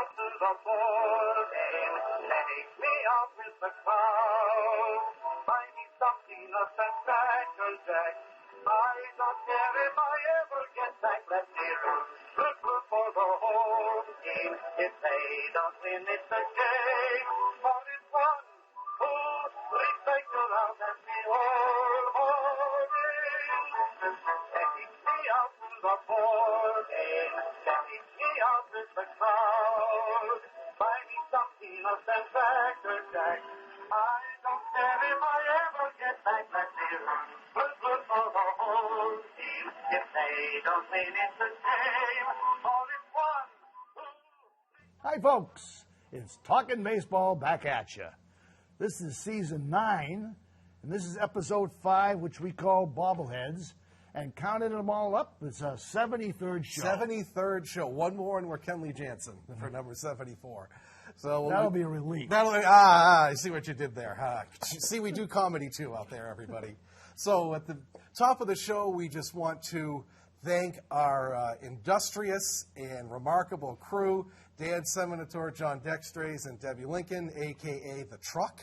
out to the ball game. Take me out with the crowd. Buy me something of that Cracker Jack. I don't care if I ever get back. Let's hear it. Good for the home team. If they don't win, it's a game. For it's 1, 2, 3, take around and be all in. Take me out to the ball game. Take me out with the crowd. Buy me something of that Cracker Jack. I don't care if I ever get back. Let's hear it. Good for the whole team. If they don't win, it's a game. For it's 1, 2, 3. Hi, folks. It's Talkin' Baseball back at you. This is season 9, and this is episode 5, which we call Bobbleheads. And counting them all up, it's a 73rd show. 73rd show. One more, and we're Kenley Jansen for number 74. So that'll be a relief. I see what you did there. See, we do comedy too out there, everybody. So at the top of the show, we just want to thank our industrious and remarkable crew, Dan Seminator, John Dextrays, and Debbie Lincoln, a.k.a. The Truck.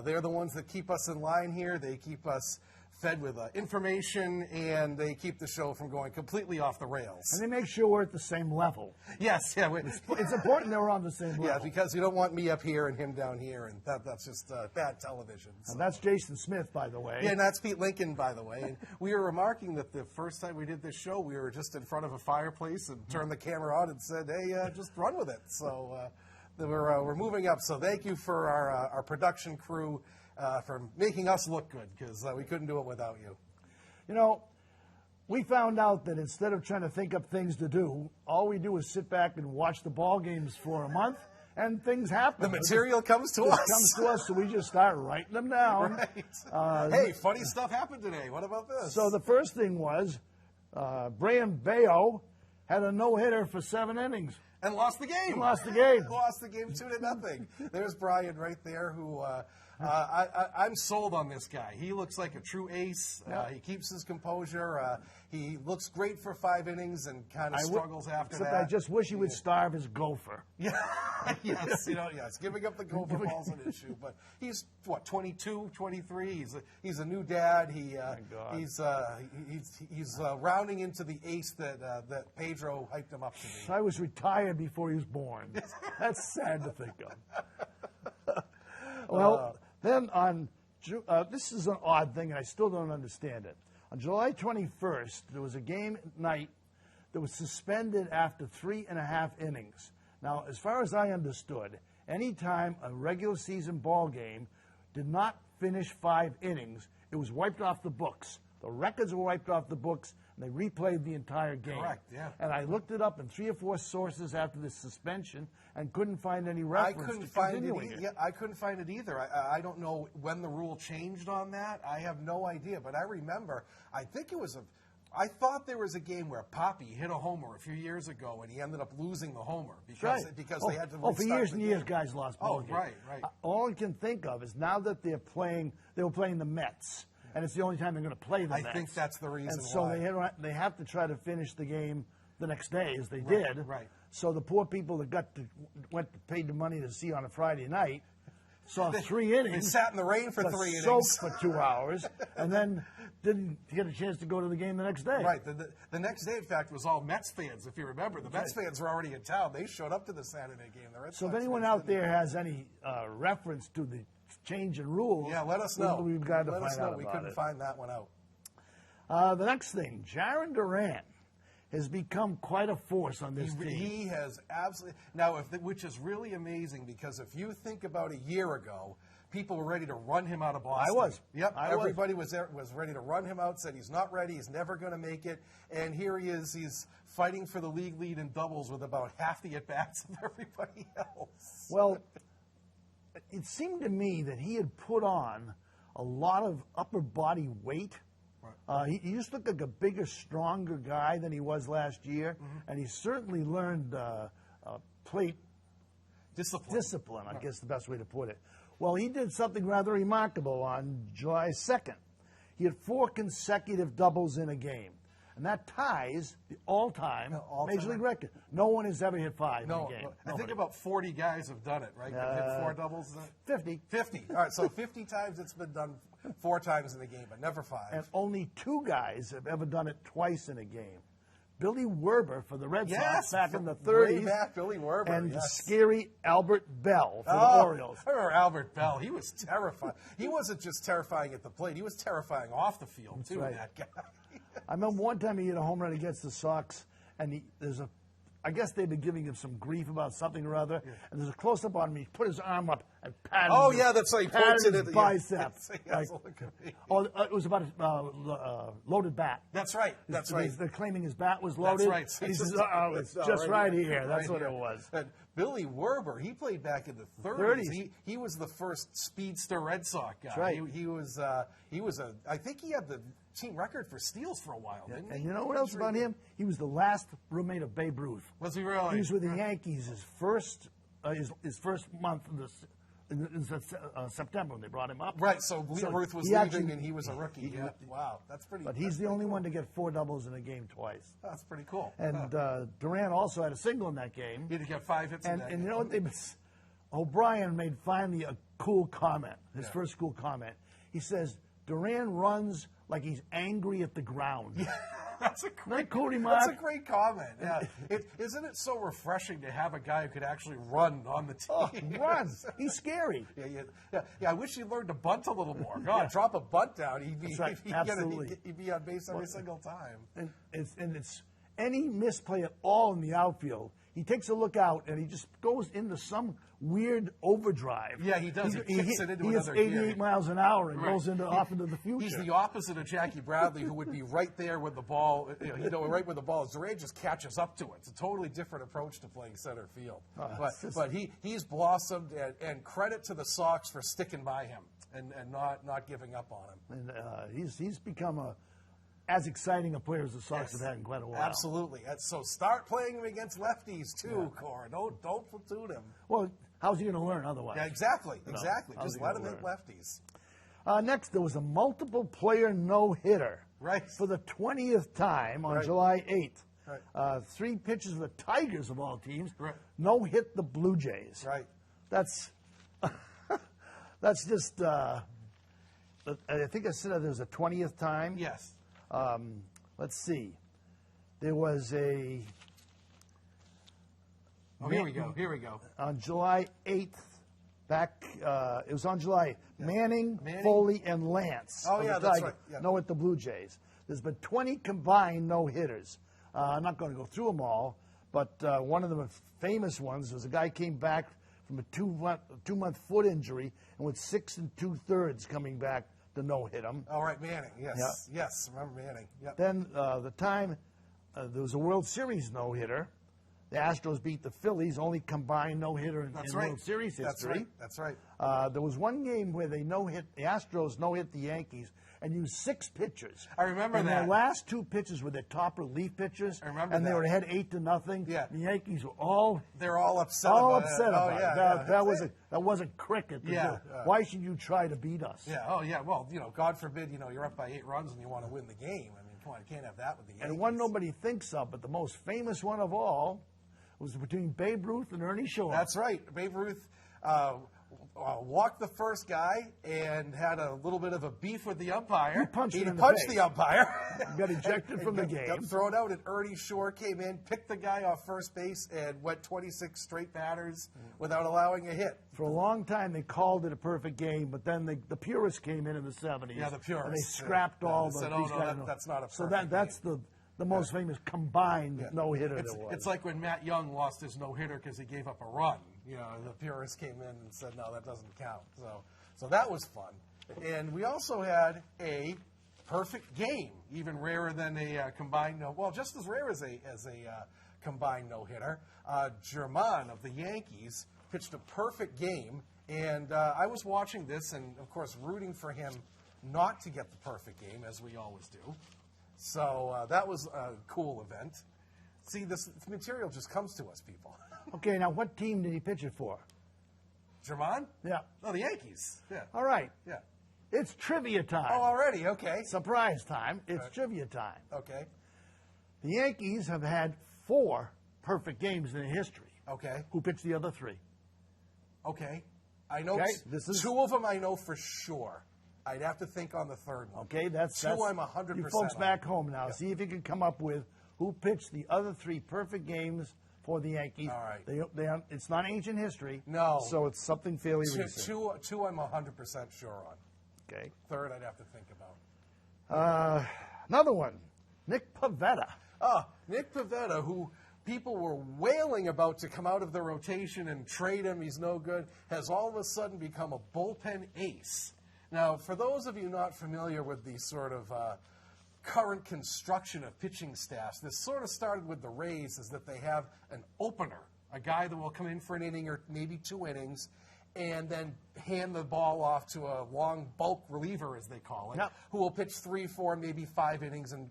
They're the ones that keep us in line here. They keep us fed with information, and they keep the show from going completely off the rails. And they make sure we're at the same level. Yes, yeah. It's important that we're on the same level. Yeah, because you don't want me up here and him down here, and that's just bad television. So. And that's Jason Smith, by the way. Yeah, and that's Pete Lincoln, by the way. And we were remarking that the first time we did this show, we were just in front of a fireplace and turned the camera on and said, hey, just run with it. So we're moving up. So thank you for our production crew, for making us look good, because we couldn't do it without you. You know, we found out that instead of trying to think up things to do, all we do is sit back and watch the ball games for a month, and things happen. The material comes to us. It comes to us, so we just start writing them down. Right. Hey, funny stuff happened today. What about this? So the first thing was, Brian Bayo had a no-hitter for 7 innings. And lost the game. Lost the game. Lost the game 2-0. There's Brian right there, who I'm sold on this guy. He looks like a true ace. He keeps his composure. He looks great for 5 innings and kind of struggles after except that. I just wish he would starve his gopher. Yeah, yes, yes. Giving up the gopher ball's an issue, but he's 22, 23. He's a new dad. He's rounding into the ace that Pedro hyped him up to be. I was retired before he was born. That's sad to think of. Well, then on this is an odd thing, and I still don't understand it. On July 21st, there was a game at night that was suspended after 3.5 innings. Now, as far as I understood, any time a regular season ball game did not finish 5 innings, it was wiped off the books. The records were wiped off the books, and they replayed the entire game. Correct, yeah. And I looked it up in 3 or 4 sources after the suspension and couldn't find any reference to continuing it. Yeah, I couldn't find it either. I don't know when the rule changed on that. I have no idea. But I remember, I thought there was a game where Poppy hit a homer a few years ago, and he ended up losing the homer because they had to restart for years and years, game. guys lost ball games. Right. All I can think of is now that they were playing the Mets. And it's the only time they're going to play the Mets. I think that's the reason why. And so they have to try to finish the game the next day, as they did. Right. So the poor people that paid the money to see on a Friday night saw 3 innings. They sat in the rain for 3 innings. Soaked for 2 hours, and then didn't get a chance to go to the game the next day. Right. The next day, in fact, was all Mets fans, if you remember. The Mets fans were already in town. They showed up to the Saturday game. So if anyone out there has any reference to the change in rules, let us know. We've got to find out about it. We couldn't find that one out. The next thing, Jaron Duran has become quite a force on this team. He has absolutely. Now, which is really amazing, because if you think about a year ago, people were ready to run him out of Boston. I was. Yep. Everybody was ready to run him out, said he's not ready, he's never going to make it. And here he is. He's fighting for the league lead in doubles with about half the at-bats of everybody else. Well, it seemed to me that he had put on a lot of upper body weight. Right. He used to look like a bigger, stronger guy than he was last year, and he certainly learned plate discipline, I guess the best way to put it. Well, he did something rather remarkable on July 2nd. He had 4 consecutive doubles in a game. And that ties the all-time all-time Major League record. No one has ever hit 5 No, in a game. I think about 40 guys have done it, right? Hit 4 doubles. 50. 50. All right, so 50 times it's been done 4 times in a game, but never 5. And only 2 guys have ever done it twice in a game. Billy Werber for the Red Sox back in the 30s. Way back, Billy Werber. And the scary Albert Bell for the Orioles. I remember Albert Bell. He was terrifying. He wasn't just terrifying at the plate. He was terrifying off the field, too, right. that guy. I remember one time he hit a home run against the Sox, and I guess they've been giving him some grief about something or other. Yeah. And there's a close-up on him. He put his arm up and patted. Oh, yeah, that's right. He points it his at biceps. Yes, it was about a loaded bat. That's right. That's right. They're claiming his bat was loaded. That's right. He says, it's just right here. That's what it was. And Billy Werber, he played back in the 30s. He was the first speedster Red Sox guy. That's right. He was I think he had the team record for steals for a while, didn't he? And you know what else about him? He was the last roommate of Babe Ruth. Was he really? He was with the Yankees his first month in September when they brought him up. Right, so Ruth was leaving and he was a rookie. Wow, that's pretty. But he's the only one to get 4 doubles in a game twice. That's pretty cool. And Duran also had a single in that game. He got 5 hits in that game. And you know what? O'Brien made finally a cool comment, his first cool comment. He says, Duran runs like he's angry at the ground. Yeah, that's a great remark. That's a great comment. Yeah, isn't it so refreshing to have a guy who could actually run on the team? Run. He's scary. Yeah. I wish he learned to bunt a little more. God, drop a bunt down. He'd be on base every single time. And it's any misplay at all in the outfield. He takes a look out and he just goes into some weird overdrive. Yeah, he does. He kicks it into another gear. He hits 88 miles an hour and goes off into the future. He's the opposite of Jackie Bradley, who would be right there with the ball. Right where the ball is. Duran just catches up to it. It's a totally different approach to playing center field. But he's blossomed, and credit to the Sox for sticking by him and not giving up on him. And he's become as exciting a player as the Sox have had in quite a while. Absolutely. So start playing him against lefties too, Cora. Don't platoon him. Well, how's he going to learn otherwise? Yeah, exactly. Just let him hit lefties. Next, there was a multiple player no-hitter. Right. For the 20th time on July 8th. Right. 3 pitches for the Tigers of all teams. Right. No-hit the Blue Jays. Right. That's just. I think I said there was a 20th time. Yes. Let's see. There was a. Oh, here we go. On July 8th, it was on July. Yeah. Manning, Foley, and Lance. Oh, yeah, that's right. Yeah. No hit the Blue Jays. There's been 20 combined no-hitters. I'm not going to go through them all, but one of the famous ones was a guy came back from a two-month foot injury and with 6 2/3 coming back to no-hit him. All right, Manning. Yes. Yeah. Yes, remember Manning. Yep. Then the time there was a World Series no-hitter. The Astros beat the Phillies, only combined no-hitter in World Series history. That's right. There was one game where the Astros no-hit the Yankees and used 6 pitchers. I remember and that. And the last 2 pitchers were their top relief pitchers. I remember and that. they were ahead 8-0. Yeah. The Yankees were they're all upset about it. That wasn't cricket. Yeah. Why should you try to beat us? Yeah. Oh, yeah. Well, God forbid, you're up by 8 runs and you want to win the game. I mean, come on, you can't have that with the Yankees. And one nobody thinks of, but the most famous one of all was between Babe Ruth and Ernie Shore. That's right. Babe Ruth walked the first guy and had a little bit of a beef with the umpire. He punched the umpire. Got ejected from the game. Got thrown out, and Ernie Shore came in, picked the guy off first base, and went 26 straight batters without allowing a hit. For a long time, they called it a perfect game, but then the purists came in the 70s. Yeah, the purists. And they scrapped all the... Said, that's not a perfect So that's the most famous combined no-hitter there was. It's like when Matt Young lost his no-hitter because he gave up a run. The purists came in and said, no, that doesn't count. So that was fun. And we also had a perfect game, even rarer than a combined just as rare as a combined no-hitter. German of the Yankees pitched a perfect game, and I was watching this and, of course, rooting for him not to get the perfect game, as we always do. So that was a cool event. See, this material just comes to us, people. Okay, now what team did he pitch it for? German? Yeah. Oh, the Yankees. Yeah. All right. Yeah. It's trivia time. Oh, already? Okay. Surprise time. It's trivia time. Okay. The Yankees have had 4 perfect games in their history. Okay. Who pitched the other 3? Okay. I know Okay, this is- 2 of them I know for sure. I'd have to think on the third one. Okay, that's 2 I'm 100% you folks on. back home now. See if you can come up with who pitched the other 3 perfect games for the Yankees. All right. It's not ancient history. No. So it's something fairly recent. Two I'm 100% sure on. Okay. Third I'd have to think about. Another one, Nick Pivetta. Nick Pivetta, who people were wailing about to come out of the rotation and trade him, he's no good, has all of a sudden become a bullpen ace. Now, for those of you not familiar with the sort of current construction of pitching staffs, this sort of started with the Rays, is that they have an opener, a guy that will come in for an inning or maybe 2 innings, and then hand the ball off to a long bulk reliever, as they call it, Yep. who will pitch 3, 4, maybe 5 innings and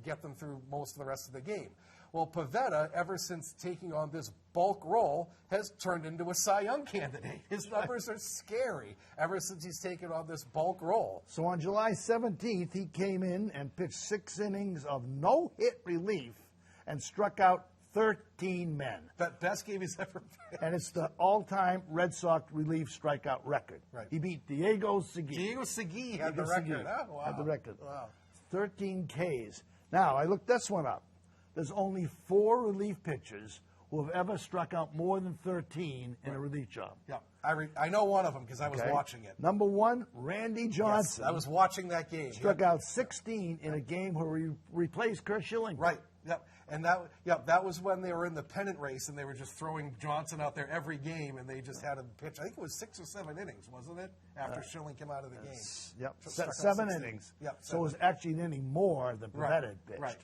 get them through most of the rest of the game. Well, Pivetta, ever since taking on this bulk role, has turned into a Cy Young candidate. His numbers are scary ever since he's taken on this bulk role. So on July 17th, he came in and pitched 6 innings of no-hit relief and struck out 13 men. That best game he's ever pitched. And it's the all-time Red Sox relief strikeout record. Right. He beat Diego Segui. Diego Segui had the Diego record. Segui Oh, wow. had the record. Wow. 13 Ks. Now, I looked this one up. There's only 4 relief pitchers who have ever struck out more than 13 in a relief job. Yeah, I know one of them because I was Okay? watching it. Number 1, Randy Yes, Johnson. I was watching that game. Struck out 16 in a game where he replaced Kurt Schilling. Right. Yep. And that was when they were in the pennant race and they were just throwing Johnson out there every game and they just had him pitch. I think it was 6 or 7 innings, wasn't it? After Schilling came out of the game. Yep, Struck out 7 16. innings. Yep. So it was actually an inning more than Pivetta Right, had pitched. right.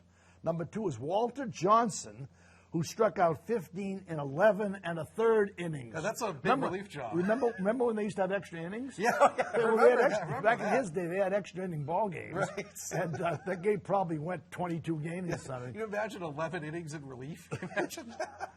Number 2 is Walter Johnson, who struck out 15 in 11 and a third innings. Now, that's a big relief job. Remember when they used to have extra innings? Yeah, I They had remember that. extra- I remember back that. in his day, they had extra inning ball games. Right. And that game probably went 22 games or something. Can you imagine 11 innings in relief? Can you imagine that?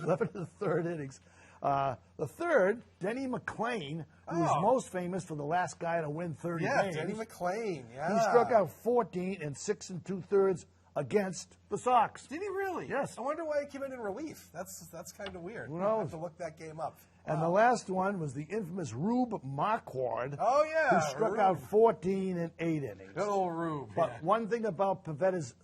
11 to the third innings. The third, Denny McClain, who was Oh. most famous for the last guy to win 30 Yeah, games. Denny McClain. Yeah. He struck out 14 in 6 2/3 against the Sox. Did he really? Yes. I wonder why he came in relief. That's kind of weird. Who I'll knows? have to look that game up. And the last one was the infamous Rube Marquard, Oh, yeah. who struck Rube. out 14 in 8 innings. Good old Rube. But yeah. one thing about Pivetta's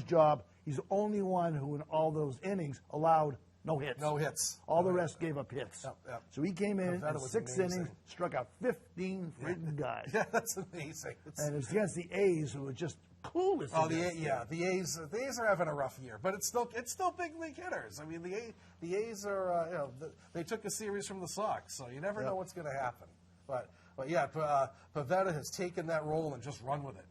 job, he's the only one who in all those innings allowed no hits. No hits. All the rest gave up hits. Yep. So he came in Pivetta was 6 amazing. innings, struck out 15 freaking guys. Yeah, that's amazing. And it was against the A's, who were just clueless. Oh, against them. the A's are having a rough year, but it's still big league hitters. I mean, the A's are they took a series from the Sox, so you never know what's going to happen. But yeah, Pivetta has taken that role and just run with it.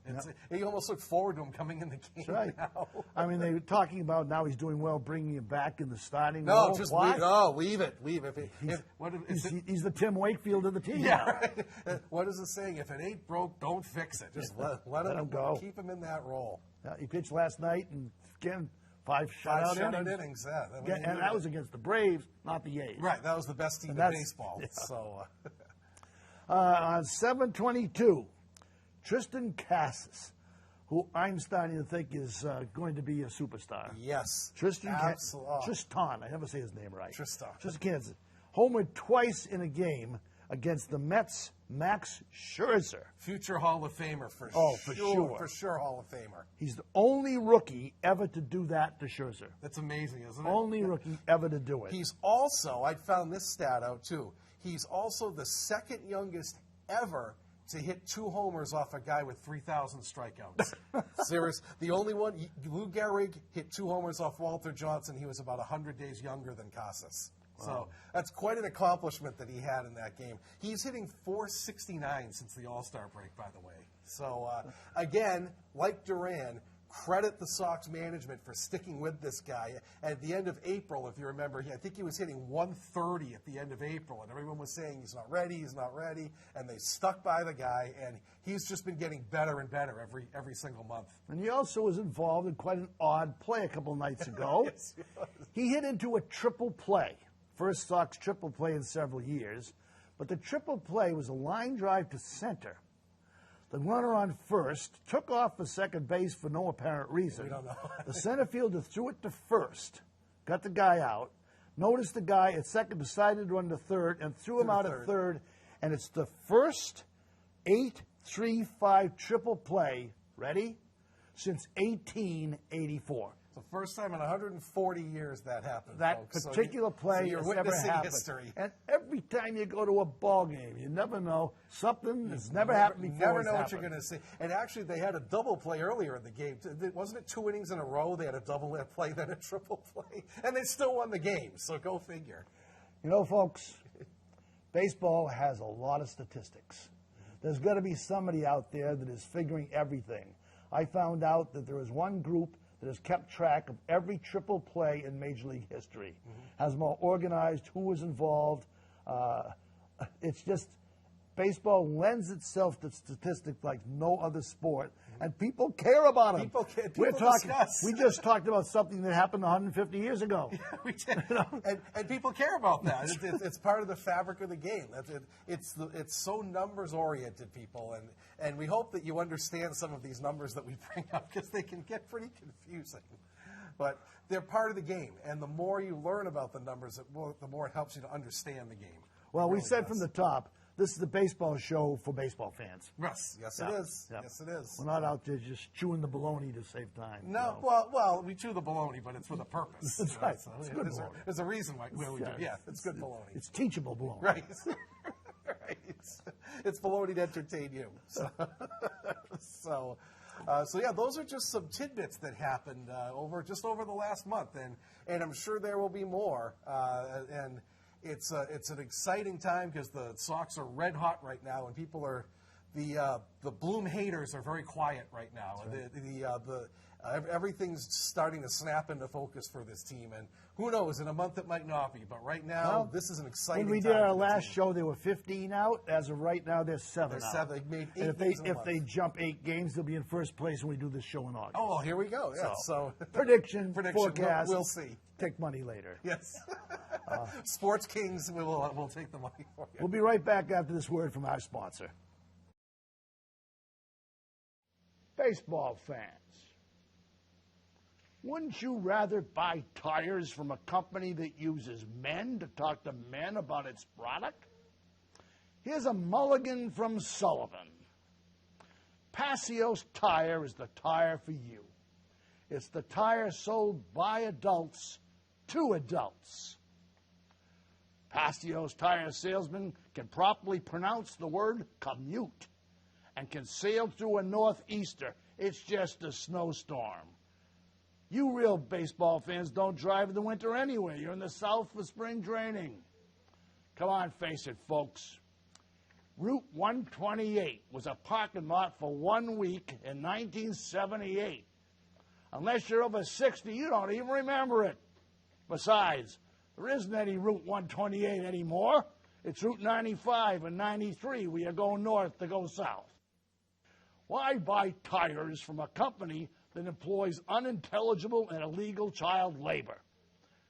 You almost look forward to him coming in the game. That's right. Now. I mean, they were talking about now he's doing well, bringing him back in the starting No, role. just Why? leave it. He's the Tim Wakefield of the team. Yeah, now. right. What is the saying? If it ain't broke, don't fix it. Just let him go. Keep him in that role. He pitched last night, and again, 5 Five shutout shutout innings. innings. Yeah, Again, and that was against the Braves, not the A's. right. That was the best team in that's- baseball. yeah. So. On 7/22, Tristan Cassis, who I'm starting to think is going to be a superstar. Yes. Tristan, Absolutely. Tristan, I never say his name right. Tristan. Kansas. Homered twice in a game against the Mets' Max Scherzer. Future Hall of Famer for Oh, sure. for sure. For sure, Hall of Famer. He's the only rookie ever to do that to Scherzer. That's amazing, isn't it? Only rookie ever to do it. He's also, I found this stat out too, he's also the second youngest ever to hit 2 homers off a guy with 3,000 strikeouts. Serious. The only one, Lou Gehrig hit 2 homers off Walter Johnson. He was about 100 days younger than Casas. So that's quite an accomplishment that he had in that game. He's hitting .469 since the All-Star break, by the way. So, again, like Duran, credit the Sox management for sticking with this guy. At the end of April, if you remember, I think he was hitting .130 at the end of April, and everyone was saying he's not ready, and they stuck by the guy, and he's just been getting better and better every single month. And he also was involved in quite an odd play a couple nights ago. Yes, he was. He hit into a triple play. First Sox triple play in several years. But the triple play was a line drive to center. The runner on first took off for second base for no apparent reason. We don't know. The center fielder threw it to first, got the guy out. Noticed the guy at second decided to run to third and threw him out at third. And it's the first 8-3-5 triple play, ready, since 1884. The first time in 140 years that happened. That folks. particular play you're has witnessing never happened. history. And every time you go to a ball game, you never know. Something that's never happened before. You never know what happened. you're going to see. And actually, they had a double play earlier in the game. Wasn't it 2 innings in a row? They had a double play, then a triple play. And they still won the game. So go figure. You know, folks, baseball has a lot of statistics. There's got to be somebody out there that is figuring everything. I found out that there is one group that has kept track of every triple play in Major League history, has more organized who was involved. It's just, baseball lends itself to statistics like no other sport, and people care about them. People discuss. We just talked about something that happened 150 years ago. Yeah, we did. And people care about that. It's part of the fabric of the game. It's so numbers-oriented, people, and we hope that you understand some of these numbers that we bring up because they can get pretty confusing. But they're part of the game, and the more you learn about the numbers, the more it helps you to understand the game. Well, we said from the top, this is the baseball show for baseball fans. Yes, it is. Yeah. Yes, it is. We're not out there just chewing the bologna to save time. No, well, we chew the bologna, but it's with a purpose. That's right. So It's good bologna. there's a reason why we do. Yeah, it's good bologna. It's teachable bologna. Right. Right. It's bologna to entertain you. So, yeah, those are just some tidbits that happened over the last month, and I'm sure there will be more. And it's an exciting time because the Sox are red hot right now, and people are the Bloom haters are very quiet right now. Right. Everything's starting to snap into focus for this team, and who knows? In a month it might not be, but right now this is an exciting time. When we did our last show, there were 15 out. As of right now, there's 7 out. They made 8 and games if they jump 8 games, they'll be in first place when we do this show in August. Oh, here we go. Yeah. So prediction, forecast. We'll see. Take money later. Yes. Sports Kings, we'll take the money for you. We'll be right back after this word from our sponsor. Baseball fans, wouldn't you rather buy tires from a company that uses men to talk to men about its product? Here's a mulligan from Sullivan. Passios Tire is the tire for you. It's the tire sold by adults to adults. Passios Tire salesman can properly pronounce the word commute and can sail through a northeaster. It's just a snowstorm. You real baseball fans don't drive in the winter anyway. You're in the South for spring training. Come on, face it, folks. Route 128 was a parking lot for 1 week in 1978. Unless you're over 60, you don't even remember it. Besides, there isn't any Route 128 anymore. It's Route 95 and 93 where you go north to go south. Why buy tires from a company that employs unintelligible and illegal child labor?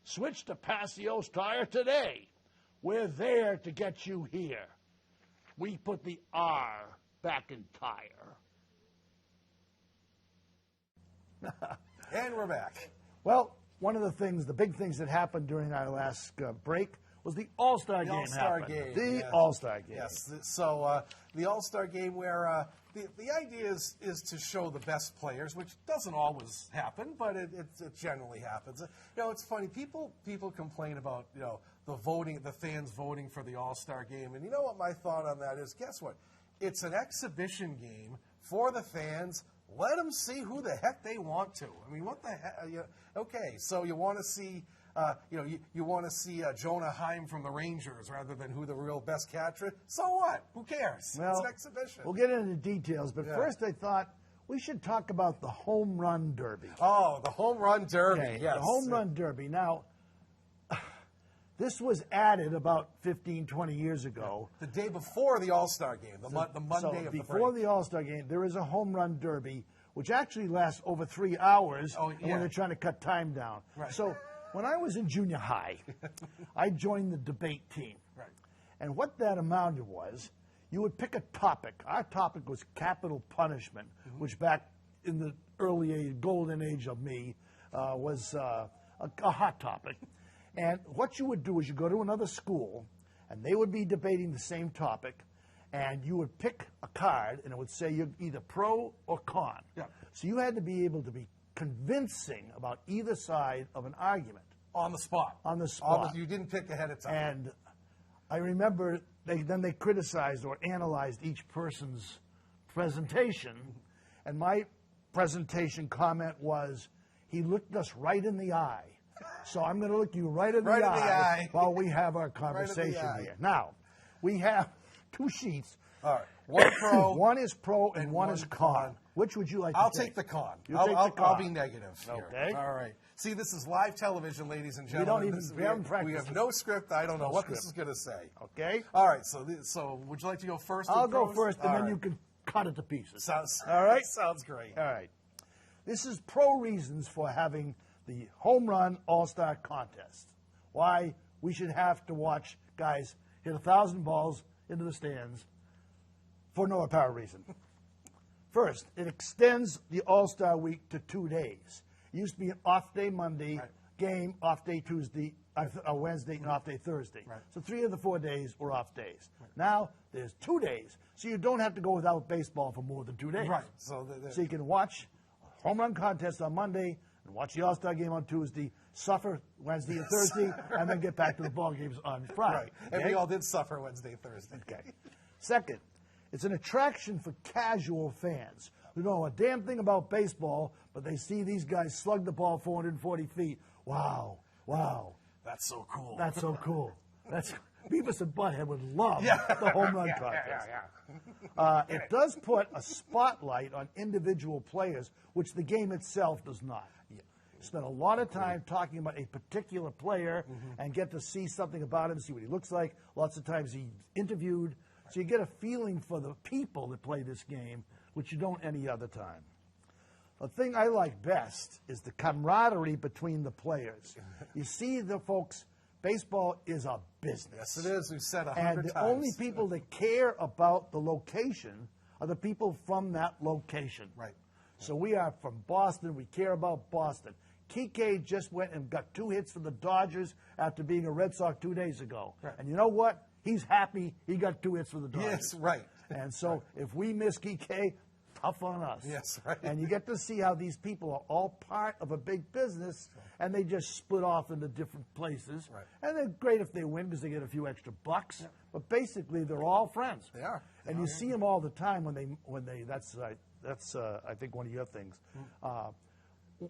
Switch to Passios Tire today. We're there to get you here. We put the R back in tire. And we're back. Well, one of the big things that happened during our last break was the All-Star game. The All-Star game. Yes. So the All-Star game where the idea is to show the best players, which doesn't always happen, but it generally happens. It's funny. People complain about the fans voting for the All-Star game, and you know what my thought on that is? Guess what? It's an exhibition game for the fans. Let them see who the heck they want to. I mean, what the heck? Okay, so you want to see, you want to see Jonah Heim from the Rangers rather than who the real best catcher is. So what? Who cares? Well, it's an exhibition. We'll get into details, but first I thought we should talk about the Home Run Derby. Oh, the Home Run Derby, okay, yes. The Home Run Derby. Now, this was added about 15, 20 years ago. The day before the All-Star game, the Monday of the break. Before the All-Star game, there is a Home Run Derby, which actually lasts over 3 hours when they're trying to cut time down. Right. So when I was in junior high, I joined the debate team. Right. And what that amounted was, you would pick a topic. Our topic was capital punishment, which back in the early age, golden age of me, was a hot topic. And what you would do is you go to another school, and they would be debating the same topic, and you would pick a card, and it would say you're either pro or con. Yeah. So you had to be able to be convincing about either side of an argument. On the spot. On the spot. You didn't pick ahead of time. And I remember they criticized or analyzed each person's presentation, and my presentation comment was, he looked us right in the eye. So I'm going to look you right in the eye while we have our conversation here. Now, we have 2 sheets. All right. One pro. One is pro and one is con. Which would you like to I'll take? take the con. You'll take the con. I'll be negative here. Okay. All right. See, this is live television, ladies and We gentlemen. don't even, we haven't practiced. We have no script. I don't know what script. this is going to say. Okay. All right. So would you like to go first? I'll with go pros? first, and All then right. you can cut it to pieces. Sounds all right. Sounds great. All right. This is pro reasons for having the home run all-star contest. Why we should have to watch guys hit 1,000 balls into the stands for no apparent reason. First, it extends the All-Star week to 2 days. It used to be an off day Monday, game, off day Tuesday, Wednesday, and off day Thursday. Right. So 3 of the 4 days were off days. Now there's 2 days, so you don't have to go without baseball for more than 2 days. Right. So you can watch a home run contest on Monday and watch the All-Star game on Tuesday, suffer Wednesday and Thursday, and then get back to the ball games on Friday. Right. And we all did suffer Wednesday, Thursday. Okay. Second, it's an attraction for casual fans who don't know a damn thing about baseball, but they see these guys slug the ball 440 feet. Wow. Wow. That's so cool. That's so cool. That's Beavis and Butthead would love the home run contest. It does put a spotlight on individual players, which the game itself does not. You spend a lot of time talking about a particular player and get to see something about him, see what he looks like. Lots of times he's interviewed. So you get a feeling for the people that play this game, which you don't any other time. The thing I like best is the camaraderie between the players. You see the folks, baseball is a business. Yes, it is. We've said 100 times. And the only people that care about the location are the people from that location. Right. So we are from Boston. We care about Boston. Kike just went and got 2 hits for the Dodgers after being a Red Sox 2 days ago. Right. And you know what? He's happy he got 2 hits for the Dodgers. Yes, right. And so if we miss Kike, tough on us. Yes, right. And you get to see how these people are all part of a big business, and they just split off into different places. Right. And they're great if they win because they get a few extra bucks. Yeah. But basically, they're all friends. They are. And you see them all the time when they. That's I think one of your things.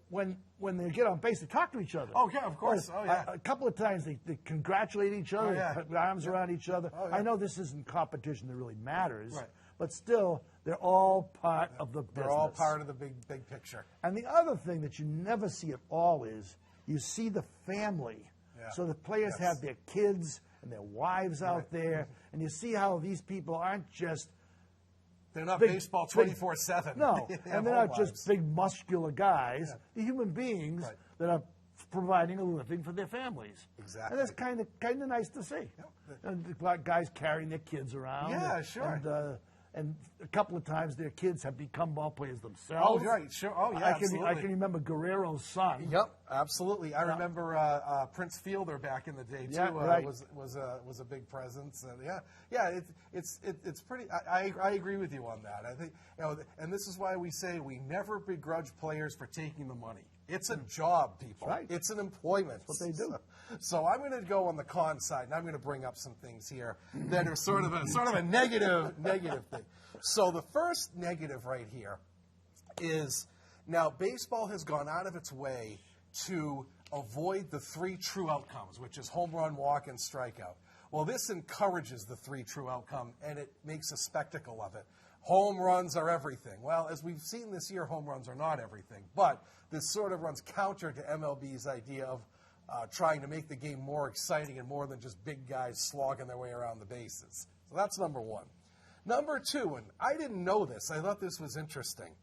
When they get on base, they talk to each other. Oh, yeah, of course. Oh, yeah. A couple of times they congratulate each other, put their arms around each other. Oh, yeah. I know this isn't competition that really matters, Right. but still, they're all part of the business. They're all part of the big picture. And the other thing that you never see at all is you see the family. Yeah. So the players have their kids and their wives out there, and you see how these people aren't just They're not big, baseball 24/7. No, They and have they're home not lives. just big muscular guys. They're human beings Right. that are providing a living for their families. Exactly. And that's kind of nice to see. And the guys carrying their kids around. Yeah, sure. And a couple of times their kids have become ball players themselves. Oh, right, sure. Oh, yeah, I absolutely. can remember Guerrero's son. Yep, absolutely. I remember Prince Fielder back in the day too. Yeah, right. Was a big presence. And it's pretty. I agree with you on that. I think and this is why we say we never begrudge players for taking the money. It's a job, people. Right. It's an employment. That's what they do. So I'm going to go on the con side, and I'm going to bring up some things here that are sort of a negative thing. So the first negative right here is now baseball has gone out of its way to avoid the 3 true outcomes, which is home run, walk, and strikeout. Well, this encourages the 3 true outcome, and it makes a spectacle of it. Home runs are everything. Well, as we've seen this year, home runs are not everything. But this sort of runs counter to MLB's idea of trying to make the game more exciting and more than just big guys slogging their way around the bases. So that's number 1. Number 2, and I didn't know this. I thought this was interesting.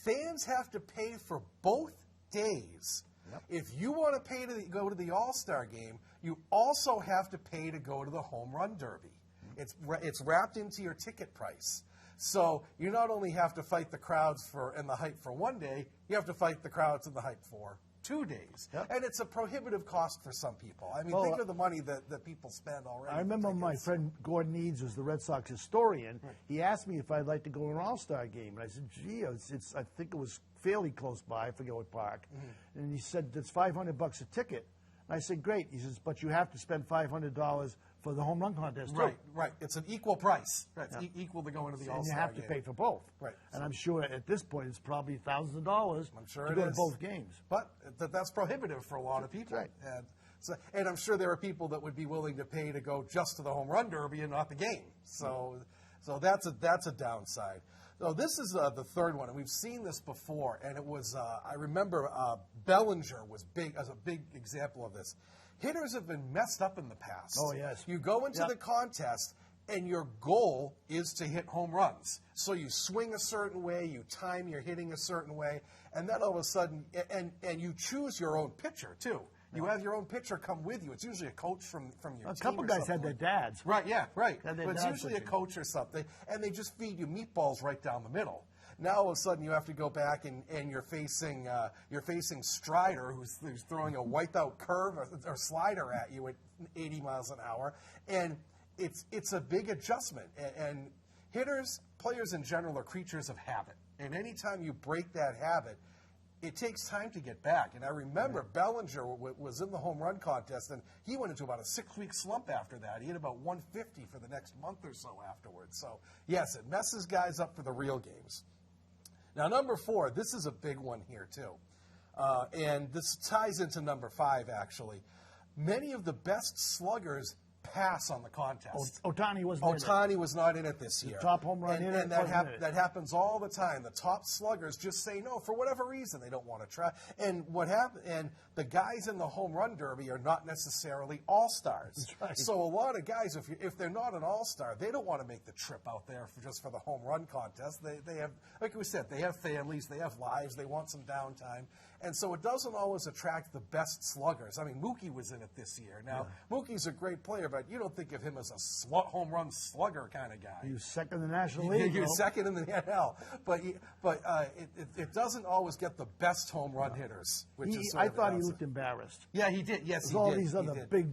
Fans have to pay for both days. Yep. If you want to pay to go to the All-Star game, you also have to pay to go to the Home Run Derby. It's wrapped into your ticket price. So you not only have to fight the crowds and the hype for one day, you have to fight the crowds and the hype for 2 days. Yep. And it's a prohibitive cost for some people. I mean, think of the money that people spend already. I remember my friend Gordon Eads, who's the Red Sox historian, he asked me if I'd like to go to an All-Star game. And I said, gee, I think it was fairly close by, I forget what park. And he said, it's $500 a ticket. And I said, great. He says, but you have to spend $500 for the home run contest, too. Right. It's an equal price. Right. It's equal to going to the All-Star game. And you have to pay for both. Right. And I'm sure at this point it's probably thousands of dollars to go to both games. But that's prohibitive for a lot of people. Right. And I'm sure there are people that would be willing to pay to go just to the home run derby and not the game. So that's a downside. So this is the third one, and we've seen this before. And it was I remember Bellinger was big as a big example of this. Hitters have been messed up in the past. Oh, yes. You go into the contest, and your goal is to hit home runs. So you swing a certain way, you time your hitting a certain way, and then all of a sudden, and you choose your own pitcher, too. You have your own pitcher come with you. It's usually a coach from your team. A couple guys had their dads. Right, yeah, right. But it's usually a coach or something, and they just feed you meatballs right down the middle. Now all of a sudden you have to go back and you're facing Strider, who's throwing a wipeout curve or slider at you at 80 miles an hour, and it's a big adjustment. And players in general are creatures of habit, and anytime you break that habit, it takes time to get back. And I remember Bellinger was in the home run contest, and he went into about a 6-week slump after that. He hit about 150 for the next month or so afterwards. So yes, it messes guys up for the real games. Now, number 4, this is a big one here, too. And this ties into number 5, actually. Many of the best sluggers pass on the contest. Ohtani wasn't in it. Ohtani was not in it this year. The top home run hitter. And that happens all the time. The top sluggers just say no for whatever reason. They don't want to try. And what happened? And the guys in the home run derby are not necessarily all-stars. That's right. So a lot of guys, if they're not an all-star, they don't want to make the trip out there just for the home run contest. They have, like we said, they have families, they have lives, they want some downtime. And so it doesn't always attract the best sluggers. I mean, Mookie was in it this year. Now, Mookie's a great player, but you don't think of him as a home run slugger kind of guy. He was second in the National League. He was second in the NL. But it doesn't always get the best home run hitters. I thought he looked embarrassed. Yeah, he did. Yes, he did. All these other big,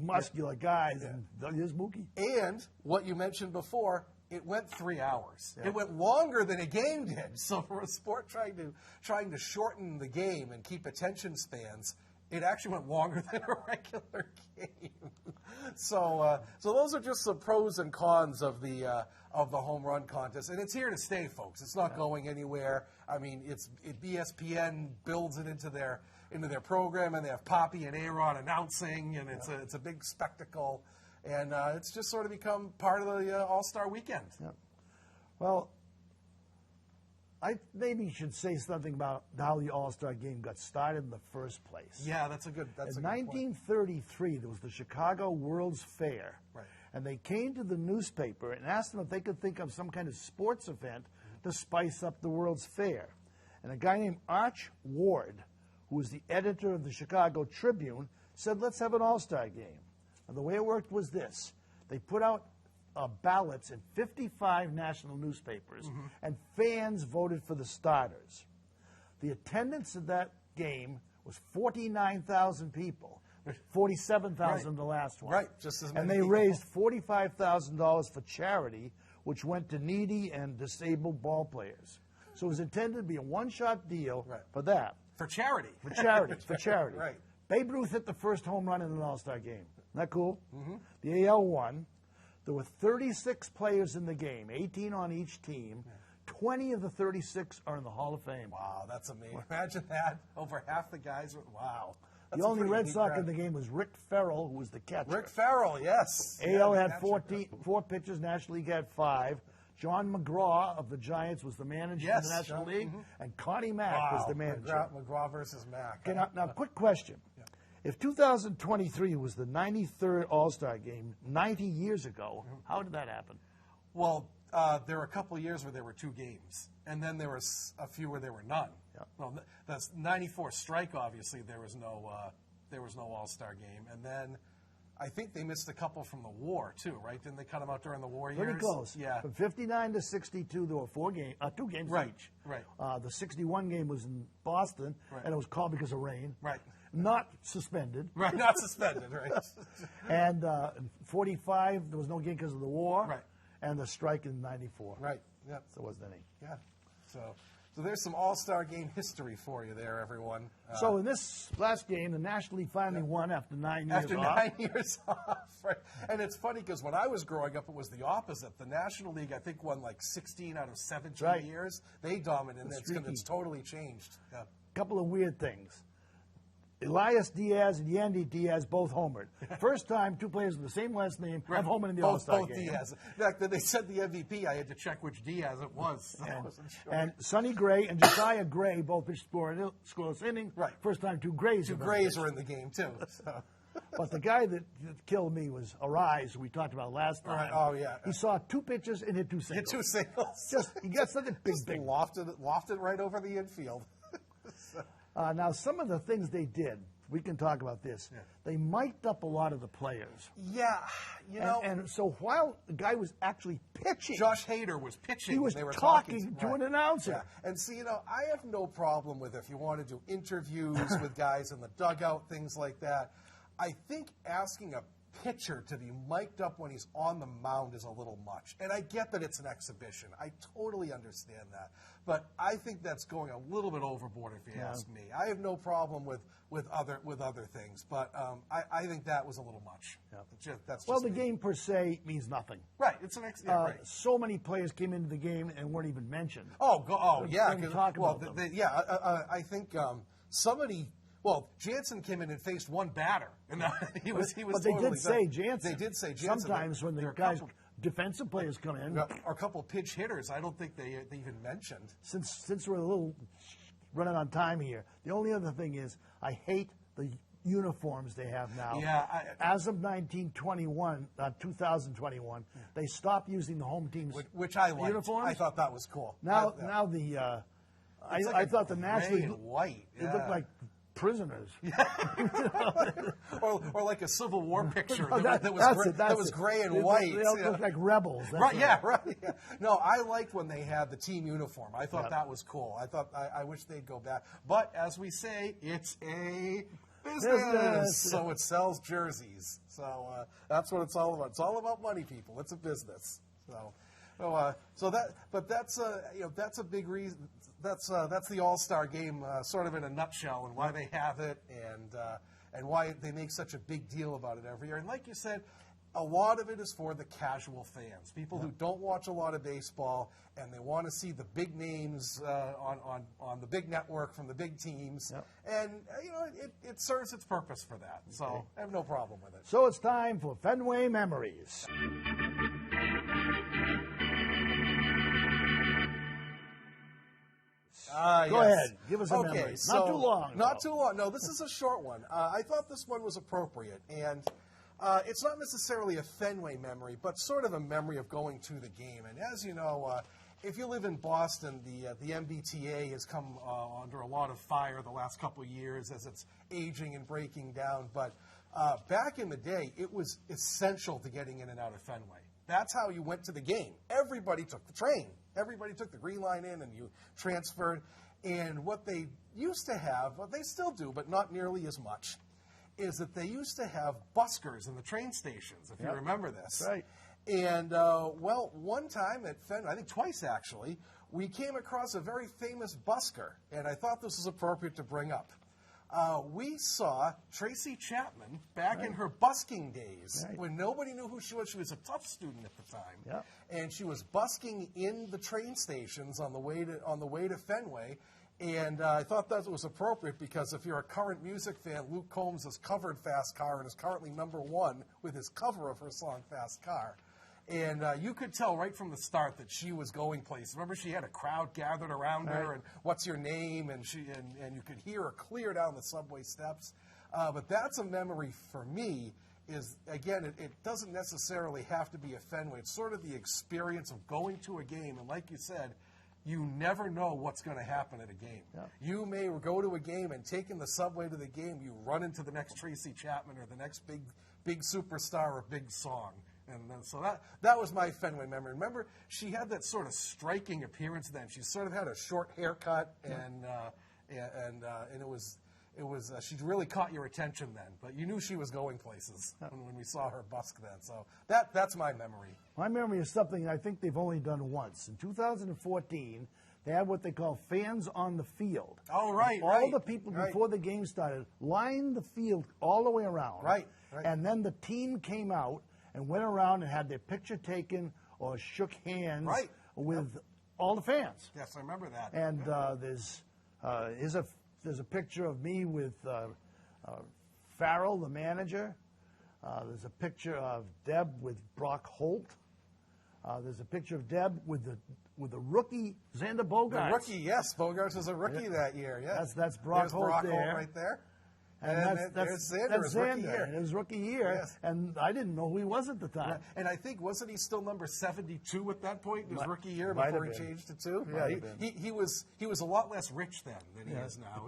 muscular guys, and here's Mookie. And what you mentioned before, it went 3 hours. Yeah. It went longer than a game did. So for a sport trying to shorten the game and keep attention spans, it actually went longer than a regular game. So those are just some pros and cons of the home run contest, and it's here to stay, folks. It's not going anywhere. I mean, ESPN builds it into their program, and they have Poppy and Aaron announcing, and it's a big spectacle. And it's just sort of become part of the All-Star weekend. Yeah. Well, I maybe should say something about how the All-Star game got started in the first place. Yeah, that's a good point. In 1933, there was the Chicago World's Fair. Right. And they came to the newspaper and asked them if they could think of some kind of sports event to spice up the World's Fair. And a guy named Arch Ward, who was the editor of the Chicago Tribune, said, let's have an All-Star game. And the way it worked was this. They put out ballots in 55 national newspapers, and fans voted for the starters. The attendance at that game was 49,000 people, 47,000 the last one. Right, just as many And they people. raised $45,000 for charity, which went to needy and disabled ball players. So it was intended to be a one-shot deal for that. For charity. For charity, for charity. Right. Babe Ruth hit the first home run in an All-Star game. Isn't that cool? The AL won. There were 36 players in the game, 18 on each team. 20 of the 36 are in the Hall of Fame. Wow, that's amazing. Imagine that. Over half the guys were, wow. That's the only Red Sox in the game was Rick Ferrell, who was the catcher. Rick Ferrell, yes. AL had 4 pitchers, National League had 5. John McGraw of the Giants was the manager of the National League, and Connie Mack was the manager. McGraw versus Mack. Okay, now, quick question. If 2023 was the 93rd All-Star game 90 years ago, how did that happen? Well, there were a couple of years where there were 2 games, and then there was a few where there were none. Yeah. Well, that's 94 strike. Obviously, there was no All-Star game, and then I think they missed a couple from the war too, right? Didn't they cut them out during the war years? Pretty close. Yeah. From 59 to 62, there were 2 games Right, each. right. The 61 game was in Boston, Right. and it was called because of rain. Right. Not suspended. Right, not suspended, right? And in 45, there was no game because of the war. Right. And the strike in 94. Right, yeah. So there wasn't any. Yeah. So there's some All-Star Game history for you there, everyone. So in this last game, the National League finally won after 9 years After off. 9 years off, right? And it's funny because when I was growing up, it was the opposite. The National League, I think, won like 16 out of 17 Right. years. They dominated, and Streaky. it's totally changed. Yeah. Couple of weird things. Elias Diaz and Yandy Diaz both homered. First time 2 players with the same last name have homered in the All-Star both game. Diaz. In fact, when they said the MVP, I had to check which Diaz it was. I wasn't sure. And Sonny Gray and Josiah Gray both pitched scoreless inning. Right. First time 2 Grays. Two have Grays pitched. were in the game, too. So. But the guy that killed me was Arise, who we talked about last time. Right. Oh, yeah. He saw 2 pitches and hit 2 singles. Hit 2 singles. He got such a big. Lofted right over the infield. Now, some of the things they did, we can talk about this. Yeah. They mic'd up a lot of the players. Yeah, you know. And so while the guy was actually pitching, Josh Hader was pitching. he was and they were talking to right. an announcer. Yeah. And see, you know, I have no problem with if you want to do interviews with guys in the dugout, things like that. I think asking a pitcher to be mic'd up when he's on the mound is a little much. And I get that it's an exhibition. I totally understand that. But I think that's going a little bit overboard, if you ask me. I have no problem with other things, but I think that was a little much. Yeah. That's Well, just the me. game per se means nothing. Right, it's an right. So many players came into the game and weren't even mentioned. Yeah. When we talk about them. I think somebody. Well, Jansen came in and faced 1 batter, and he was. But they totally did say done. Jansen. They did say Jansen. Sometimes when the guys, defensive players come in, or a couple pitch hitters, I don't think they even mentioned. Since we're a little running on time here, the only other thing is I hate the uniforms they have now. Yeah. As of 2021, they stopped using the home team's Which I liked. uniforms. I thought that was cool. Now It's I like thought the gray National and white. They looked like prisoners. or like a Civil War picture Oh, that was gray and white. They all look like rebels. That's Right, yeah, right. Yeah. No, I liked when they had the team uniform. I thought that was cool. I wish they'd go back. But as we say, it's a business. So it sells jerseys. So that's what it's all about. It's all about money, people. It's a business. That's a big reason. That's the All-Star Game, sort of in a nutshell, and why they have it, and why they make such a big deal about it every year. And like you said, a lot of it is for the casual fans, people who don't watch a lot of baseball, and they want to see the big names on the big network from the big teams, and it serves its purpose for that. So I have no problem with it. So it's time for Fenway Memories. Go ahead. Give us a memory. Not too long. Not too long. No, this is a short one. I thought this one was appropriate. And it's not necessarily a Fenway memory, but sort of a memory of going to the game. And as you know, if you live in Boston, the MBTA has come under a lot of fire the last couple of years as it's aging and breaking down. But back in the day, it was essential to getting in and out of Fenway. That's how you went to the game. Everybody took the train. Everybody took the Green Line in and you transferred. And what they used to have, what they still do, but not nearly as much, is that they used to have buskers in the train stations, if you remember this. That's right. And, one time at Fenway, I think twice actually, we came across a very famous busker. And I thought this was appropriate to bring up. We saw Tracy Chapman back in her busking days when nobody knew who she was. She was a tough student at the time, and she was busking in the train stations on the way to Fenway. And I thought that was appropriate because if you're a current music fan, Luke Combs has covered Fast Car and is currently #1 with his cover of her song Fast Car. And you could tell right from the start that she was going places. Remember, she had a crowd gathered around her, and what's your name? And and you could hear her clear down the subway steps. But that's a memory for me. Is again, it doesn't necessarily have to be a Fenway. It's sort of the experience of going to a game, and like you said, you never know what's going to happen at a game. Yeah. You may go to a game and taking the subway to the game, you run into the next Tracy Chapman or the next big superstar or big song. And then, so that was my Fenway memory. Remember, she had that sort of striking appearance then. She sort of had a short haircut, and it was she really caught your attention then. But you knew she was going places when we saw her busk then. So that's my memory. My memory is something I think they've only done once. In 2014, they had what they call fans on the field. Oh, right, All the people before the game started lined the field all the way around. Right. And then the team came out and went around and had their picture taken or shook hands with all the fans. Yes, I remember that. And there's a picture of me with Farrell, the manager. There's a picture of Deb with Brock Holt. There's a picture of Deb with the rookie Xander Bogaerts. The rookie, yes, Bogaerts was a rookie that year. Yes, that's Brock Holt Holt there. Right there. And there's Xander, that's his rookie year. in his rookie year, Yes. and I didn't know who he was at the time. Yeah. And I think, wasn't he still number 72 at that point in his rookie year might before have he been. changed to 2? Might Yeah, have he was a lot less rich then than he is now.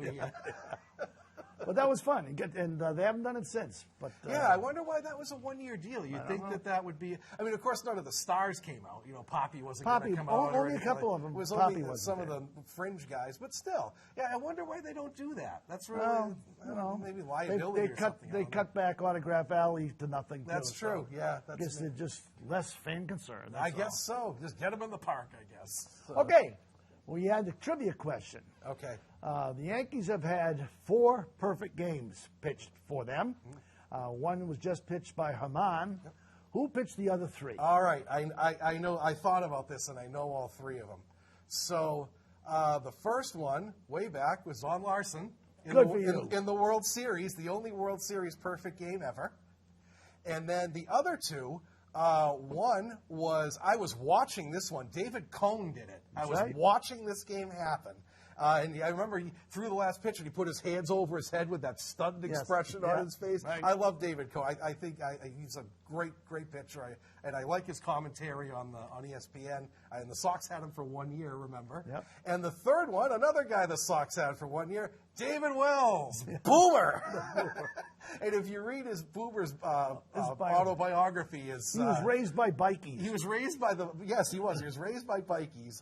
But that was fun, and they haven't done it since. But Yeah, I wonder why that was a one-year deal. You'd think that would be. I mean, of course, none of the stars came out. You know, Poppy wasn't going to come out. Or only a couple of them. It was Poppy only wasn't some there. of the fringe guys, but still. Yeah, I wonder why they don't do that. That's really, Well, you know, maybe liability they or cut something. they cut back Autograph Alley to nothing. That's too, true. So Yeah, I guess they're just less fan concerned. I that's guess so. Just get them in the park, I guess. So. all. Okay, we had the trivia question. Okay. The Yankees have had 4 perfect games pitched for them. One was just pitched by Herman. Who pitched the other 3? All right. I know. I thought about this, and I know all 3 of them. So the first one, way back, was Von Larson Good for you. in the World Series, the only World Series perfect game ever. And then the other 2, one was, I was watching this one. David Cohn did it. I was right. watching this game happen. And I remember he threw the last pitch and he put his hands over his head with that stunned expression on his face. Right. I love David Cohn. I think he's a great pitcher. And I like his commentary on ESPN. And the Sox had him for 1 year, remember? Yep. And the third one, another guy the Sox had for 1 year, David Wells, Boomer. And if you read Boomer's autobiography, He was raised by bikies. he was raised by he was raised by bikies,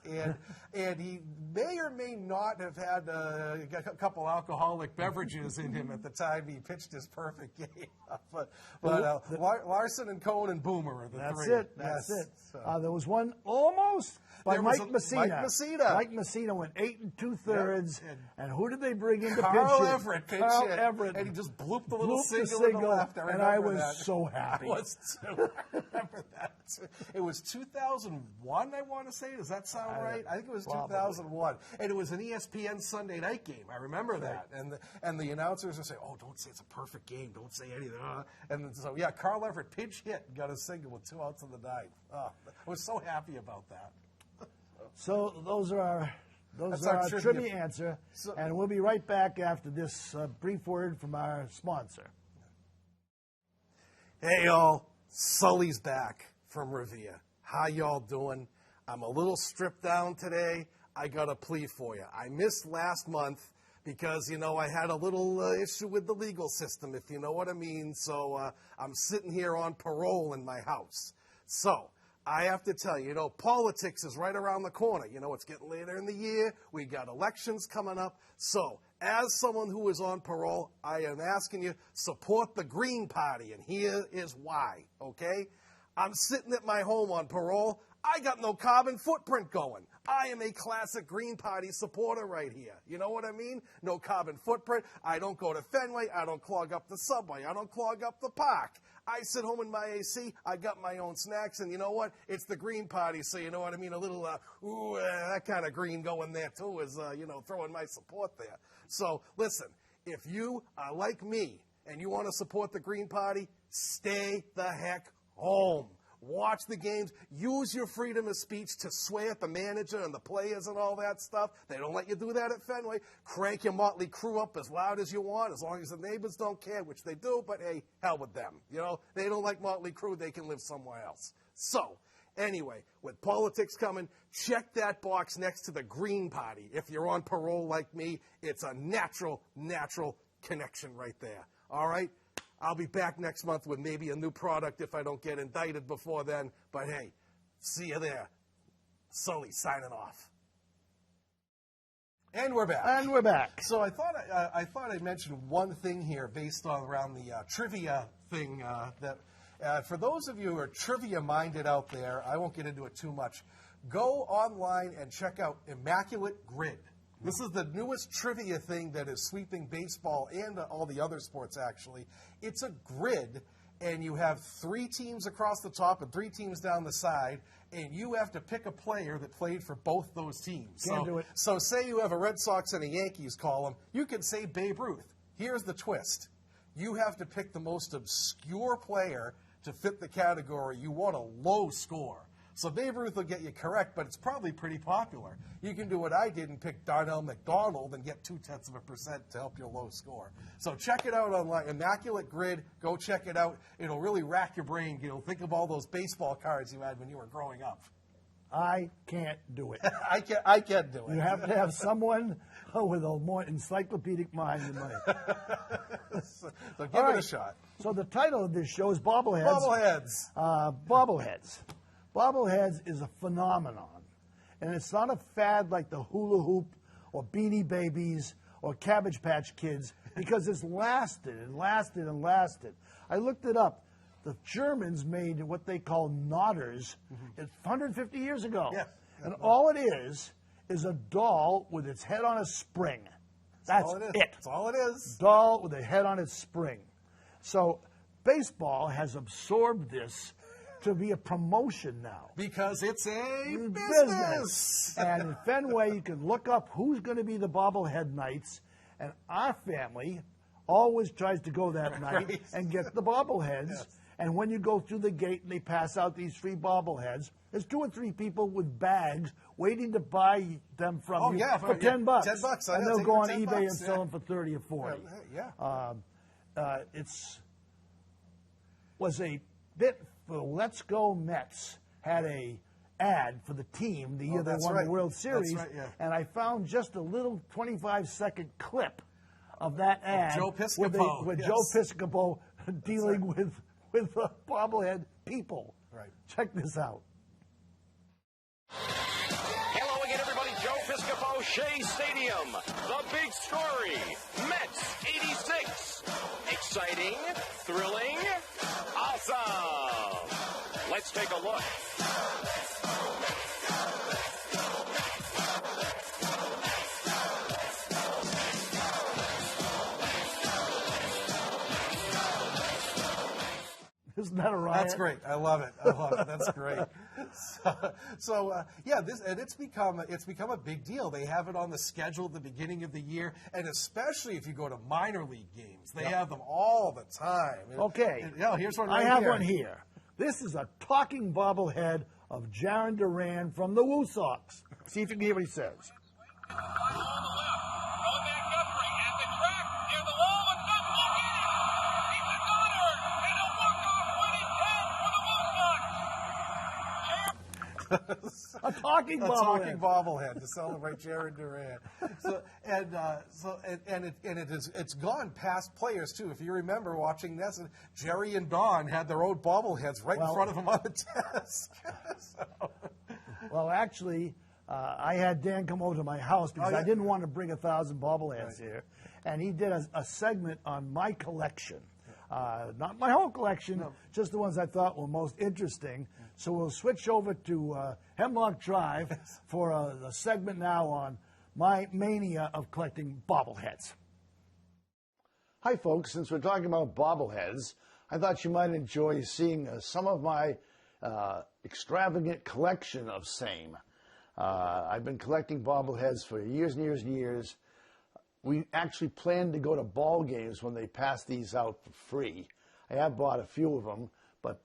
and he may or may not have had a couple alcoholic beverages in him at the time he pitched his perfect game. but Larson and Cohn and Boomer are the That's 3. it. That's Yes. it. So. There was one almost by There was Mike a- Messina. Mike Messina. Mike Messina went 8 2/3. Yep. And who did they bring in to pitch Carl it? Everett pitched Carl it, Everett. and he just blooped the little Blooped the single in the single, left. I and I remember was that. so happy. I was too. I remember that. It was 2001, I want to say. Does that sound right? I think it was Probably. 2001, and it was an ESPN Sunday night game. I remember that, and the announcers would say, "Oh, don't say it's a perfect game. Don't say anything." And so, yeah, Carl Everett pinch hit and got a single with 2 outs in the 9th. Oh, I was so happy about that. So those are our our trivia trivia. answer. So- And we'll be right back after this brief word from our sponsor. Hey, y'all. Sully's back from Revere. How y'all doing? I'm a little stripped down today. I got a plea for you. I missed last month because, I had a little issue with the legal system, if you know what I mean. So I'm sitting here on parole in my house. So I have to tell you, politics is right around the corner. It's getting later in the year. We got elections coming up. So as someone who is on parole, I am asking you, support the Green Party. And here is why, okay? I'm sitting at my home on parole. I got no carbon footprint going. I am a classic Green Party supporter right here. You know what I mean? No carbon footprint. I don't go to Fenway. I don't clog up the subway. I don't clog up the park. I sit home in my AC. I got my own snacks. And you know what? It's the Green Party. So you know what I mean? A little, that kind of green going there too is, throwing my support there. So listen, if you are like me and you want to support the Green Party, stay the heck home. Watch the games. Use your freedom of speech to swear at the manager and the players and all that stuff. They don't let you do that at Fenway. Crank your motley crew up as loud as you want, as long as the neighbors don't care, which they do, but hey, hell with them. They don't like motley crew. They can live somewhere else. So, Anyway, with politics coming, check that box next to the Green Party. If you're on parole like me, it's a natural connection right there. All right? I'll be back next month with maybe a new product if I don't get indicted before then. But hey, see you there. Sully signing off. And we're back. And we're back. So I thought I'd mention one thing here based on around the trivia thing that for those of you who are trivia minded out there, I won't get into it too much. Go online and check out Immaculate Grid. This is the newest trivia thing that is sweeping baseball and all the other sports, actually. It's a grid, and you have 3 teams across the top and 3 teams down the side, and you have to pick a player that played for both those teams. Can't do it. So say you have a Red Sox and a Yankees column, you can say Babe Ruth. Here's the twist. You have to pick the most obscure player to fit the category. You want a low score. So Babe Ruth will get you correct, but it's probably pretty popular. You can do what I did and pick Darnell McDonald and get 0.2% to help your low score. So check it out online. Immaculate Grid. Go check it out. It'll really rack your brain. You'll think of all those baseball cards you had when you were growing up. I can't do it. I can't do it. You have to have someone with a more encyclopedic mind than mine. So give it a shot. So the title of this show is Bobbleheads. Bobbleheads. Bobbleheads. Bobbleheads is a phenomenon. And it's not a fad like the hula hoop or Beanie Babies or Cabbage Patch Kids because it's lasted and lasted and lasted. I looked it up. The Germans made what they call knotters 150 years ago. Yeah. And all it is a doll with its head on a spring. That's all it is. it. That's all it is. Doll with a head on its spring. So baseball has absorbed this to be a promotion now. Because it's a business. And in Fenway, you can look up who's going to be the bobblehead nights, and our family always tries to go that night and get the bobbleheads. Yes. And when you go through the gate and they pass out these free bobbleheads, there's 2 or 3 people with bags waiting to buy them from you for $10. $10. And they'll go on eBay and sell them for 30 or 40. Yeah. Was a bit for Let's Go Mets had a ad for the team the year they won the World Series, and I found just a little 25-second clip of that ad Joe Piscopo. with Joe Piscopo dealing with bobblehead people. Right. Check this out. Hello again, everybody. Joe Piscopo, Shea Stadium. The big story. Mets 86. Exciting, thrilling, awesome. Let's take a look. Isn't that a riot? That's great. I love it. That's great. It's become a big deal. They have it on the schedule at the beginning of the year, and especially if you go to minor league games, they have them all the time. Okay. Here's one. I have one here. This is a talking bobblehead of Jaron Duran from the Woo Sox. See if you can hear what he says. A talking bobblehead to celebrate Jaron Duran. It's gone past players too. If you remember watching this, Jerry and Don had their own bobbleheads right in front of them on the desk. Well, actually, I had Dan come over to my house because I didn't want to bring 1,000 bobbleheads here, and he did a segment on my collection. Not my whole collection, just the ones I thought were most interesting. So we'll switch over to Hemlock Drive for a segment now on my mania of collecting bobbleheads. Hi, folks. Since we're talking about bobbleheads, I thought you might enjoy seeing some of my extravagant collection of same. I've been collecting bobbleheads for years and years and years. We actually planned to go to ball games when they passed these out for free. I have bought a few of them, but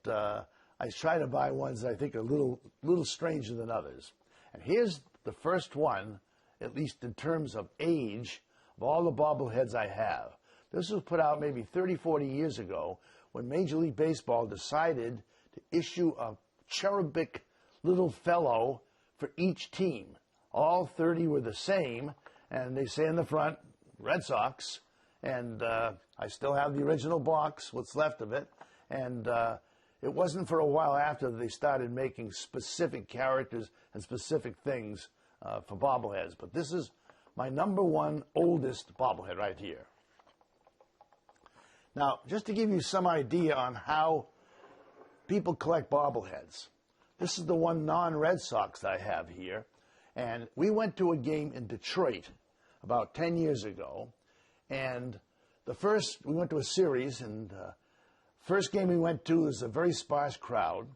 I try to buy ones that I think are a little stranger than others. And here's the first one, at least in terms of age, of all the bobbleheads I have. This was put out maybe 30, 40 years ago when Major League Baseball decided to issue a cherubic little fellow for each team. All 30 were the same, and they say in the front, Red Sox, and I still have the original box, what's left of it, and it wasn't for a while after they started making specific characters and specific things for bobbleheads, but this is my #1 oldest bobblehead right here. Now, just to give you some idea on how people collect bobbleheads, this is the one non-Red Sox I have here, and we went to a game in Detroit about 10 years ago, and we went to a series, and first game we went to was a very sparse crowd,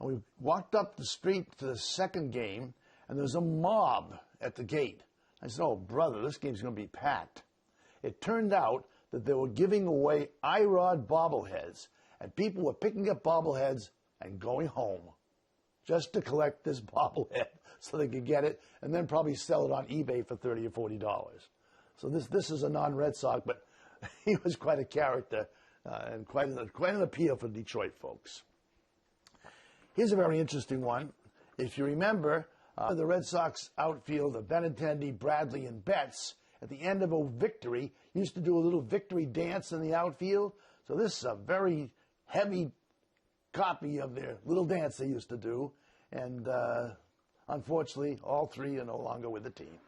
and we walked up the street to the second game, and there was a mob at the gate. I said, oh, brother, this game's going to be packed. It turned out that they were giving away iRod bobbleheads, and people were picking up bobbleheads and going home just to collect this bobblehead so they could get it and then probably sell it on eBay for $30 or $40. So this is a non-Red Sox, but he was quite a character and quite an appeal for Detroit folks. Here's a very interesting one. If you remember, the Red Sox outfield of Benintendi, Bradley, and Betts, at the end of a victory, used to do a little victory dance in the outfield. So this is a very heavy copy of their little dance they used to do. And unfortunately, all three are no longer with the team.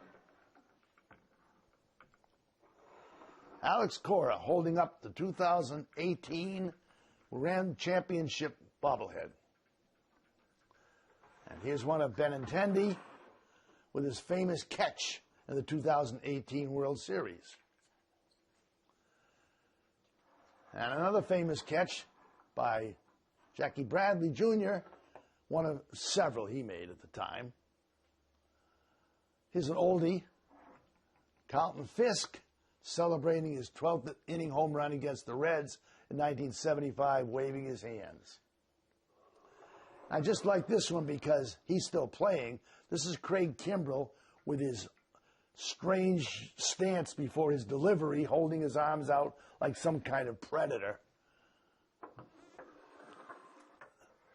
Alex Cora holding up the 2018 Ram Championship bobblehead. And here's one of Benintendi with his famous catch in the 2018 World Series. And another famous catch by Jackie Bradley Jr., one of several he made at the time. Here's an oldie, Carlton Fisk, celebrating his 12th inning home run against the Reds in 1975, waving his hands. I just like this one because he's still playing. This is Craig Kimbrell with his strange stance before his delivery, holding his arms out like some kind of predator.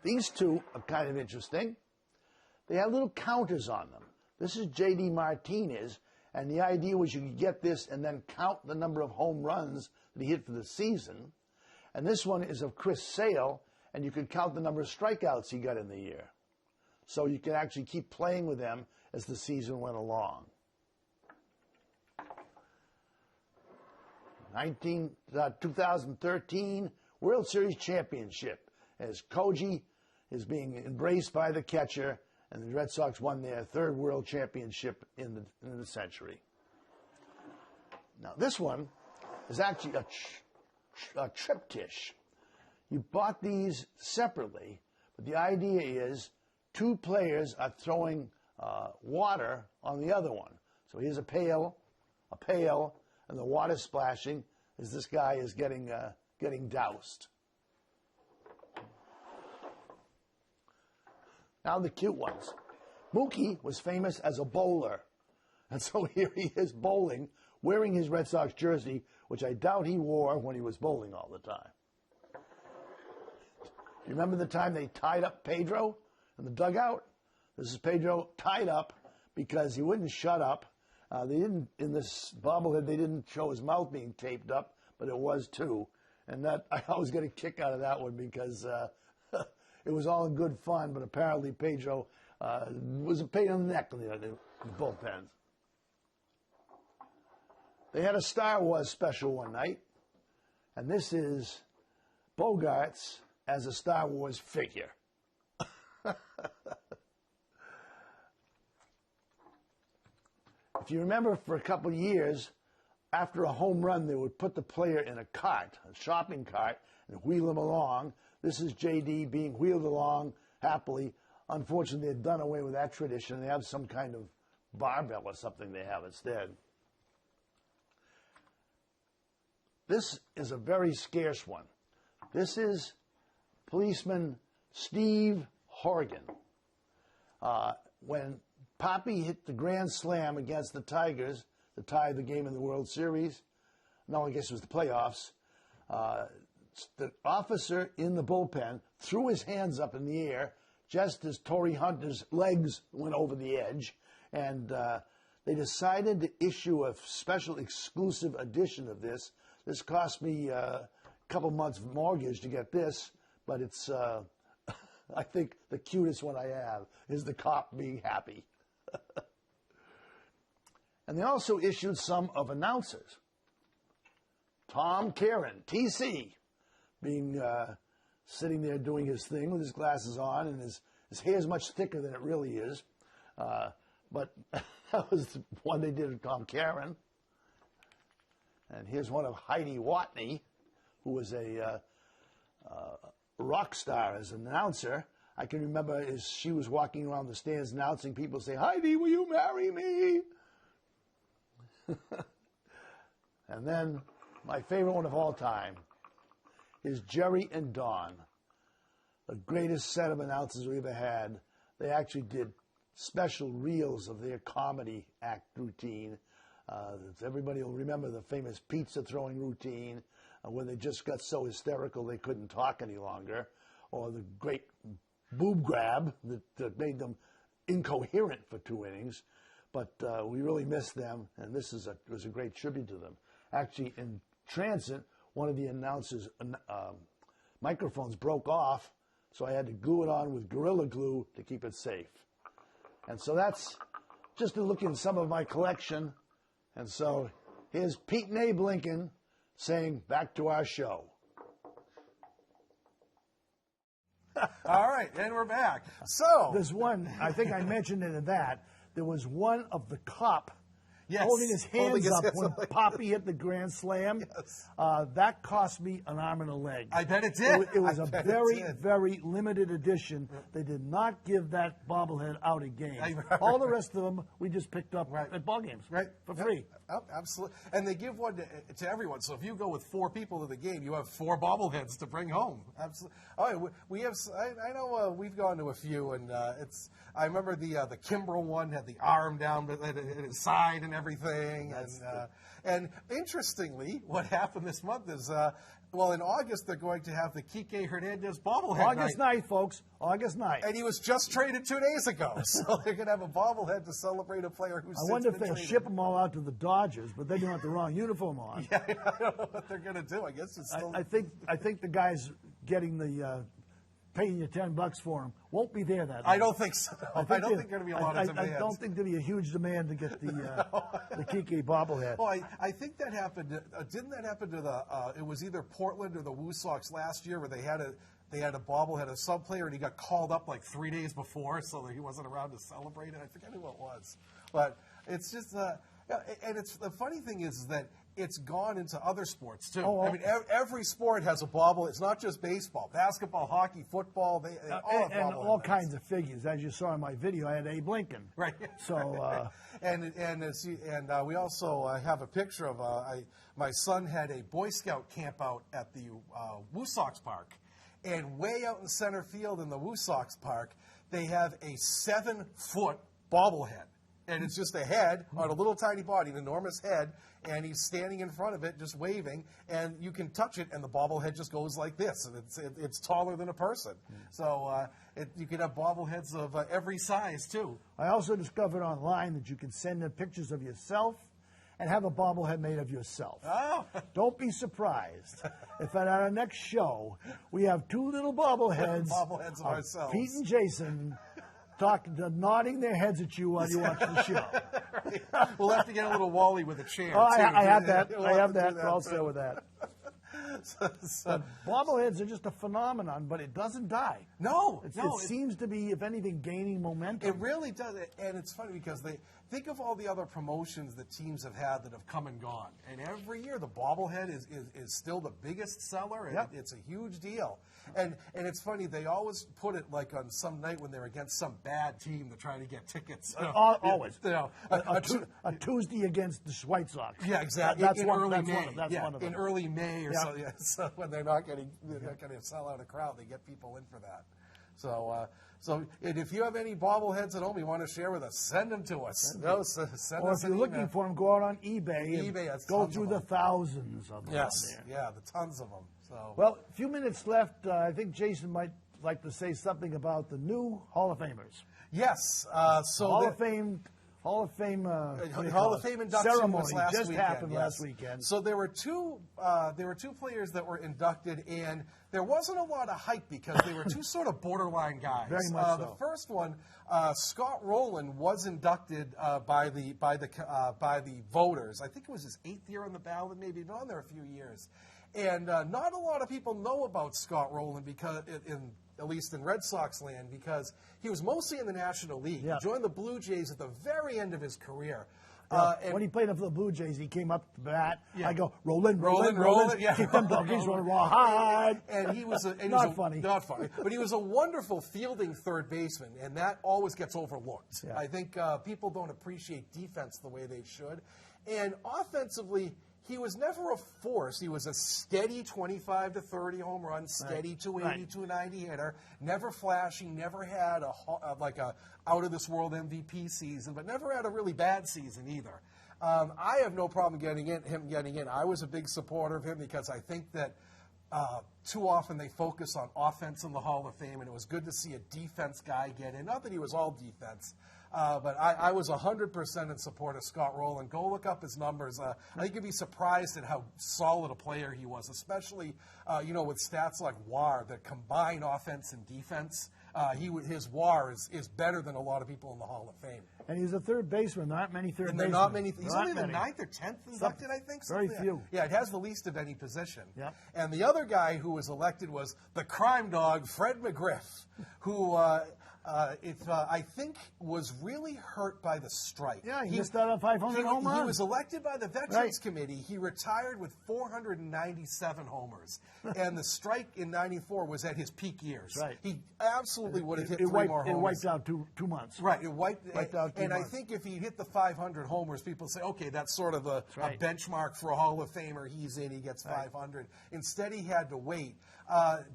These two are kind of interesting. They have little counters on them. This is J.D. Martinez, and the idea was you could get this and then count the number of home runs that he hit for the season. And this one is of Chris Sale, and you could count the number of strikeouts he got in the year. So you can actually keep playing with them as the season went along. 2013 World Series Championship, as Koji is being embraced by the catcher, and the Red Sox won their third World Championship in the century. Now this one is actually a triptych. You bought these separately, but the idea is two players are throwing water on the other one. So here's a pail, and the water splashing as this guy is getting doused. Now the cute ones. Mookie was famous as a bowler, and so here he is bowling, wearing his Red Sox jersey, which I doubt he wore when he was bowling all the time. You remember the time they tied up Pedro in the dugout? This is Pedro tied up because he wouldn't shut up. In this bobblehead, they didn't show his mouth being taped up, but it was too. And that I always get a kick out of that one because it was all in good fun, but apparently Pedro was a pain in the neck in the bullpens. They had a Star Wars special one night, and this is Bogarts as a Star Wars figure. If you remember, for a couple of years, after a home run, they would put the player in a cart, a shopping cart, and wheel him along. This is J.D. being wheeled along happily. Unfortunately, they've done away with that tradition. They have some kind of barbell or something they have instead. This is a very scarce one. This is policeman Steve Horgan. When Poppy hit the grand slam against the Tigers to tie the game in the World Series, no, I guess it was the playoffs, the officer in the bullpen threw his hands up in the air, just as Torrey Hunter's legs went over the edge, and they decided to issue a special exclusive edition of this. This cost me a couple months of mortgage to get this, but it's, I think, the cutest one I have is the cop being happy. And they also issued some of announcers. Tom Caron, TC, being sitting there doing his thing with his glasses on, and his hair is much thicker than it really is. But that was the one they did with Tom Caron. And here's one of Heidi Watney, who was a rock star as an announcer. I can remember as she was walking around the stands announcing, people say, "Heidi, will you marry me?" And then my favorite one of all time is Jerry and Dawn, the greatest set of announcers we ever had. They actually did special reels of their comedy act routine. Everybody will remember the famous pizza throwing routine, where they just got so hysterical they couldn't talk any longer, or the great boob grab that made them incoherent for 2 innings. But we really missed them, and this was a great tribute to them. Actually, in transit, one of the announcers' microphones broke off, so I had to glue it on with Gorilla Glue to keep it safe. And so that's just a look in some of my collection. And so here's Pete and Abe Lincoln saying, "Back to our show." All right, and we're back. So There's one, I think I mentioned it in that, there was one of the cop yes, holding his hands up hands when up. Poppy hit the grand slam. Yes. That cost me an arm and a leg. I bet it did. It was I a bet it very, did. very limited edition. They did not give that bobblehead out at games. Right. All the rest of them we just picked up Right. at ball games, Right. for free. Oh, absolutely. And they give one to everyone. So if you go with 4 people to the game, you have 4 bobbleheads to bring home. Absolutely. All right, we have. I know we've gone to a few, and it's. I remember the Kimbrel one had the arm down at his side and everything. And interestingly, what happened this month is, well, in August they're going to have the Kike Hernandez bobblehead August night. 9th, folks. August 9th. And he was just traded 2 days ago, so they're going to have a bobblehead to celebrate a player who's. I wonder if they'll ship them all out to the Dodgers, but they don't have the wrong uniform on. Yeah, I don't know what they're going to do. I guess it's still. I think the guys getting the paying you $10 for them won't be there that night. I don't think so. I don't think there's going to be a lot of demand. I don't think there'll be a huge demand to get the Kike bobblehead. Well, I think that happened. Didn't that happen to the? It was either Portland or the Woo Sox last year, where they had a bobblehead, a sub player, and he got called up like 3 days before, so that he wasn't around to celebrate it. I forget who it was, but it's just. And it's the funny thing is that it's gone into other sports too. Oh, I mean, every sport has a bobble. It's not just baseball, basketball, hockey, football. They all have and bobbleheads. all kinds of figures. As you saw in my video, I had Abe Lincoln. Right. So. And we also have a picture of my son had a Boy Scout camp out at the Woo Sox Park, and way out in center field in the Woo Sox Park, they have a 7-foot bobblehead. And it's just a head on a little tiny body, an enormous head, and he's standing in front of it just waving, and you can touch it, and the bobblehead just goes like this, and it's taller than a person. So you can have bobbleheads of every size, too. I also discovered online that you can send in pictures of yourself and have a bobblehead made of yourself. Oh. Don't be surprised if at our next show we have 2 little bobbleheads, Bobbleheads of ourselves. Pete and Jason, nodding their heads at you while you watch the show. Right. We'll have to get a little Wally with a chair. Oh, too. I have that. We'll I have to do that. I'll stay with that. So, Bobbleheads are just a phenomenon, but it doesn't die. no, It no. seems to be, if anything, gaining momentum. It really does, and it's funny because think of all the other promotions that teams have had that have come and gone, and every year the bobblehead is still the biggest seller, and Yep. it's a huge deal. And it's funny, they always put it like on some night when they're against some bad team to try to get tickets. Always. You know, A Tuesday against the White Sox. yeah, exactly. That's in one, early that's May. one, that's one of them. In early May or Yeah. so. Yeah, so when they're not going to sell out a crowd, they get people in for that. So, and if you have any bobbleheads at home you want to share with us, send them to us. Send or us if you're an looking email. for them, go out on eBay and that's go tons through of the them. thousands of them Yes, out there. yeah, the tons of them. So Well, a few minutes left. I think Jason might like to say something about the new Hall of Famers. Yes. So Hall of Fame. Hall of Fame induction ceremony was last just weekend. happened Yes. last weekend. So there were two players that were inducted, and there wasn't a lot of hype because they were two sort of borderline guys. Very much so. The first one, Scott Rowland, was inducted by the voters. I think it was his 8th year on the ballot, maybe been on there a few years. And not a lot of people know about Scott Rowland because at least in Red Sox land, because he was mostly in the National League. Yeah. He joined the Blue Jays at the very end of his career. And when he played for the Blue Jays, he came up to bat. Yeah. I go, Roland. Yeah. Keep them doggies running rawhide. And he was Not funny. Not funny. But he was a wonderful fielding third baseman, and that always gets overlooked. Yeah. I think people don't appreciate defense the way they should. And offensively, he was never a force. He was a steady 25 to 30 home run, steady 280, 290 hitter. Never flashy, never had a out of this world MVP season, but never had a really bad season either. I have no problem him getting in. I was a big supporter of him because I think that too often they focus on offense in the Hall of Fame, and it was good to see a defense guy get in. Not that he was all defense. But I was 100% in support of Scott Rowland. Go look up his numbers. I think you'd be surprised at how solid a player he was, especially with stats like WAR that combine offense and defense. His WAR is better than a lot of people in the Hall of Fame. And he's a third baseman. Not many third basemen. Not many. He's only the 9th or 10th inducted, I think. Very few. Yeah, it has the least of any position. Yep. And the other guy who was elected was the crime dog, Fred McGriff, who I think was really hurt by the strike. Yeah, he missed out on 500 home runs. He was elected by the Veterans Committee. He retired with 497 homers. And the strike in 94 was at his peak years. Right. He absolutely would have hit three more homers. It wiped out two months. Right. It wiped out 2 and months. I think if he hit the 500 homers, people say, okay, that's sort of a benchmark for a Hall of Famer. He's in, he gets 500. Instead, he had to wait.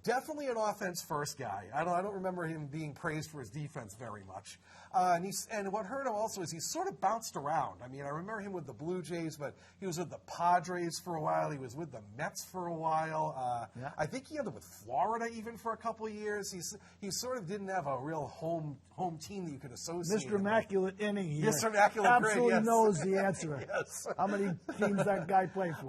Definitely an offense-first guy. I don't remember him being praised for his defense very much. And what hurt him also is he sort of bounced around. I mean, I remember him with the Blue Jays, but he was with the Padres for a while. He was with the Mets for a while. I think he ended up with Florida even for a couple of years. He sort of didn't have a real home team that you could associate. Mr. Immaculate Inning. He Mr. Immaculate Grid, absolutely yes. knows the answer. Yes. How many teams that guy played for?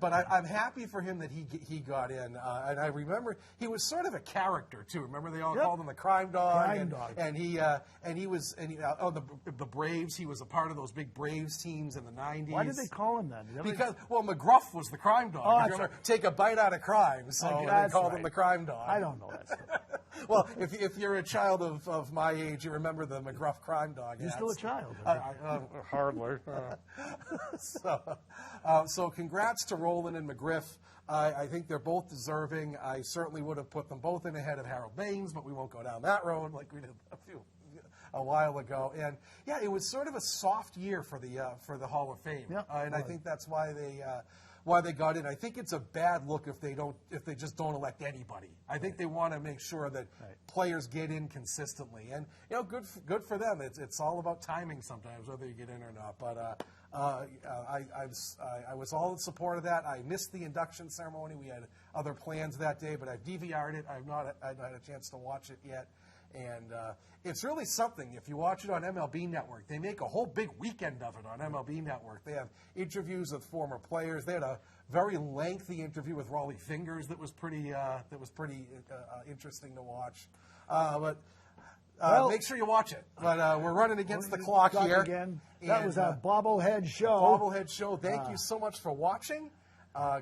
But I'm happy for him that he got in. And I remember he was sort of a character too. Remember they all called him the crime dog. And he was the Braves. He was a part of those big Braves teams in the 90s. Why did they call him that? Because McGruff was the crime dog. Oh, Remember, take a bite out of crime. So they called him the crime dog. I don't know that stuff. Well, if you're a child of my age, you remember the McGruff crime dog. You're still a child. Hardly. So congrats to Rowland and McGriff. I think they're both deserving. I certainly would have put them both in ahead of Harold Baines, but we won't go down that road like we did a while ago. And yeah, it was sort of a soft year for the Hall of Fame. Yep. And I think that's why they got in. I think it's a bad look if they just don't elect anybody. I think they want to make sure that players get in consistently, and good for them. It's all about timing sometimes, whether you get in or not. But I was all in support of that. I missed the induction ceremony. We had other plans that day, but I've DVR'd it. I've not had a chance to watch it yet. And it's really something. If you watch it on MLB Network, they make a whole big weekend of it on MLB Network. They have interviews with former players. They had a very lengthy interview with Raleigh Fingers that was pretty interesting to watch. Make sure you watch it. But we're running against the clock here. Again. That was a Bobblehead show. Bobblehead show. Thank you so much for watching.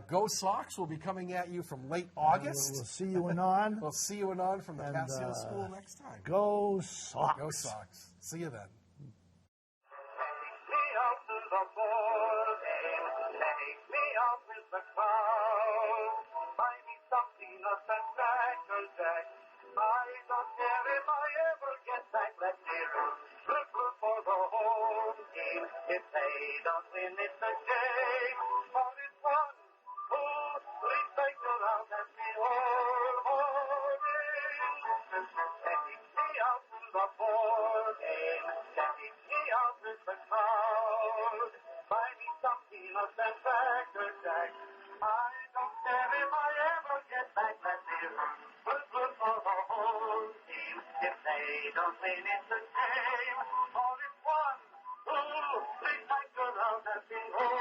Go Sox will be coming at you from late August. We'll see you anon. We'll see you anon from the Passio School next time. Go Sox. Go Sox. See you then. Take me out to the ball game. Take me out with the crowd. Buy me some peanuts and cracker jack. I don't care if I ever get back. Let's hear it. Root for the home team. If they don't win, it's a shame. But it's one who recycle around and be all in. Take me out to the ball game. Take me out with the crowd. Buy me some peanuts and cracker jack. I don't care if I ever get back. Let's hear it. Root for the home don't mean it's a game. All is one. Ooh, the night around has been over.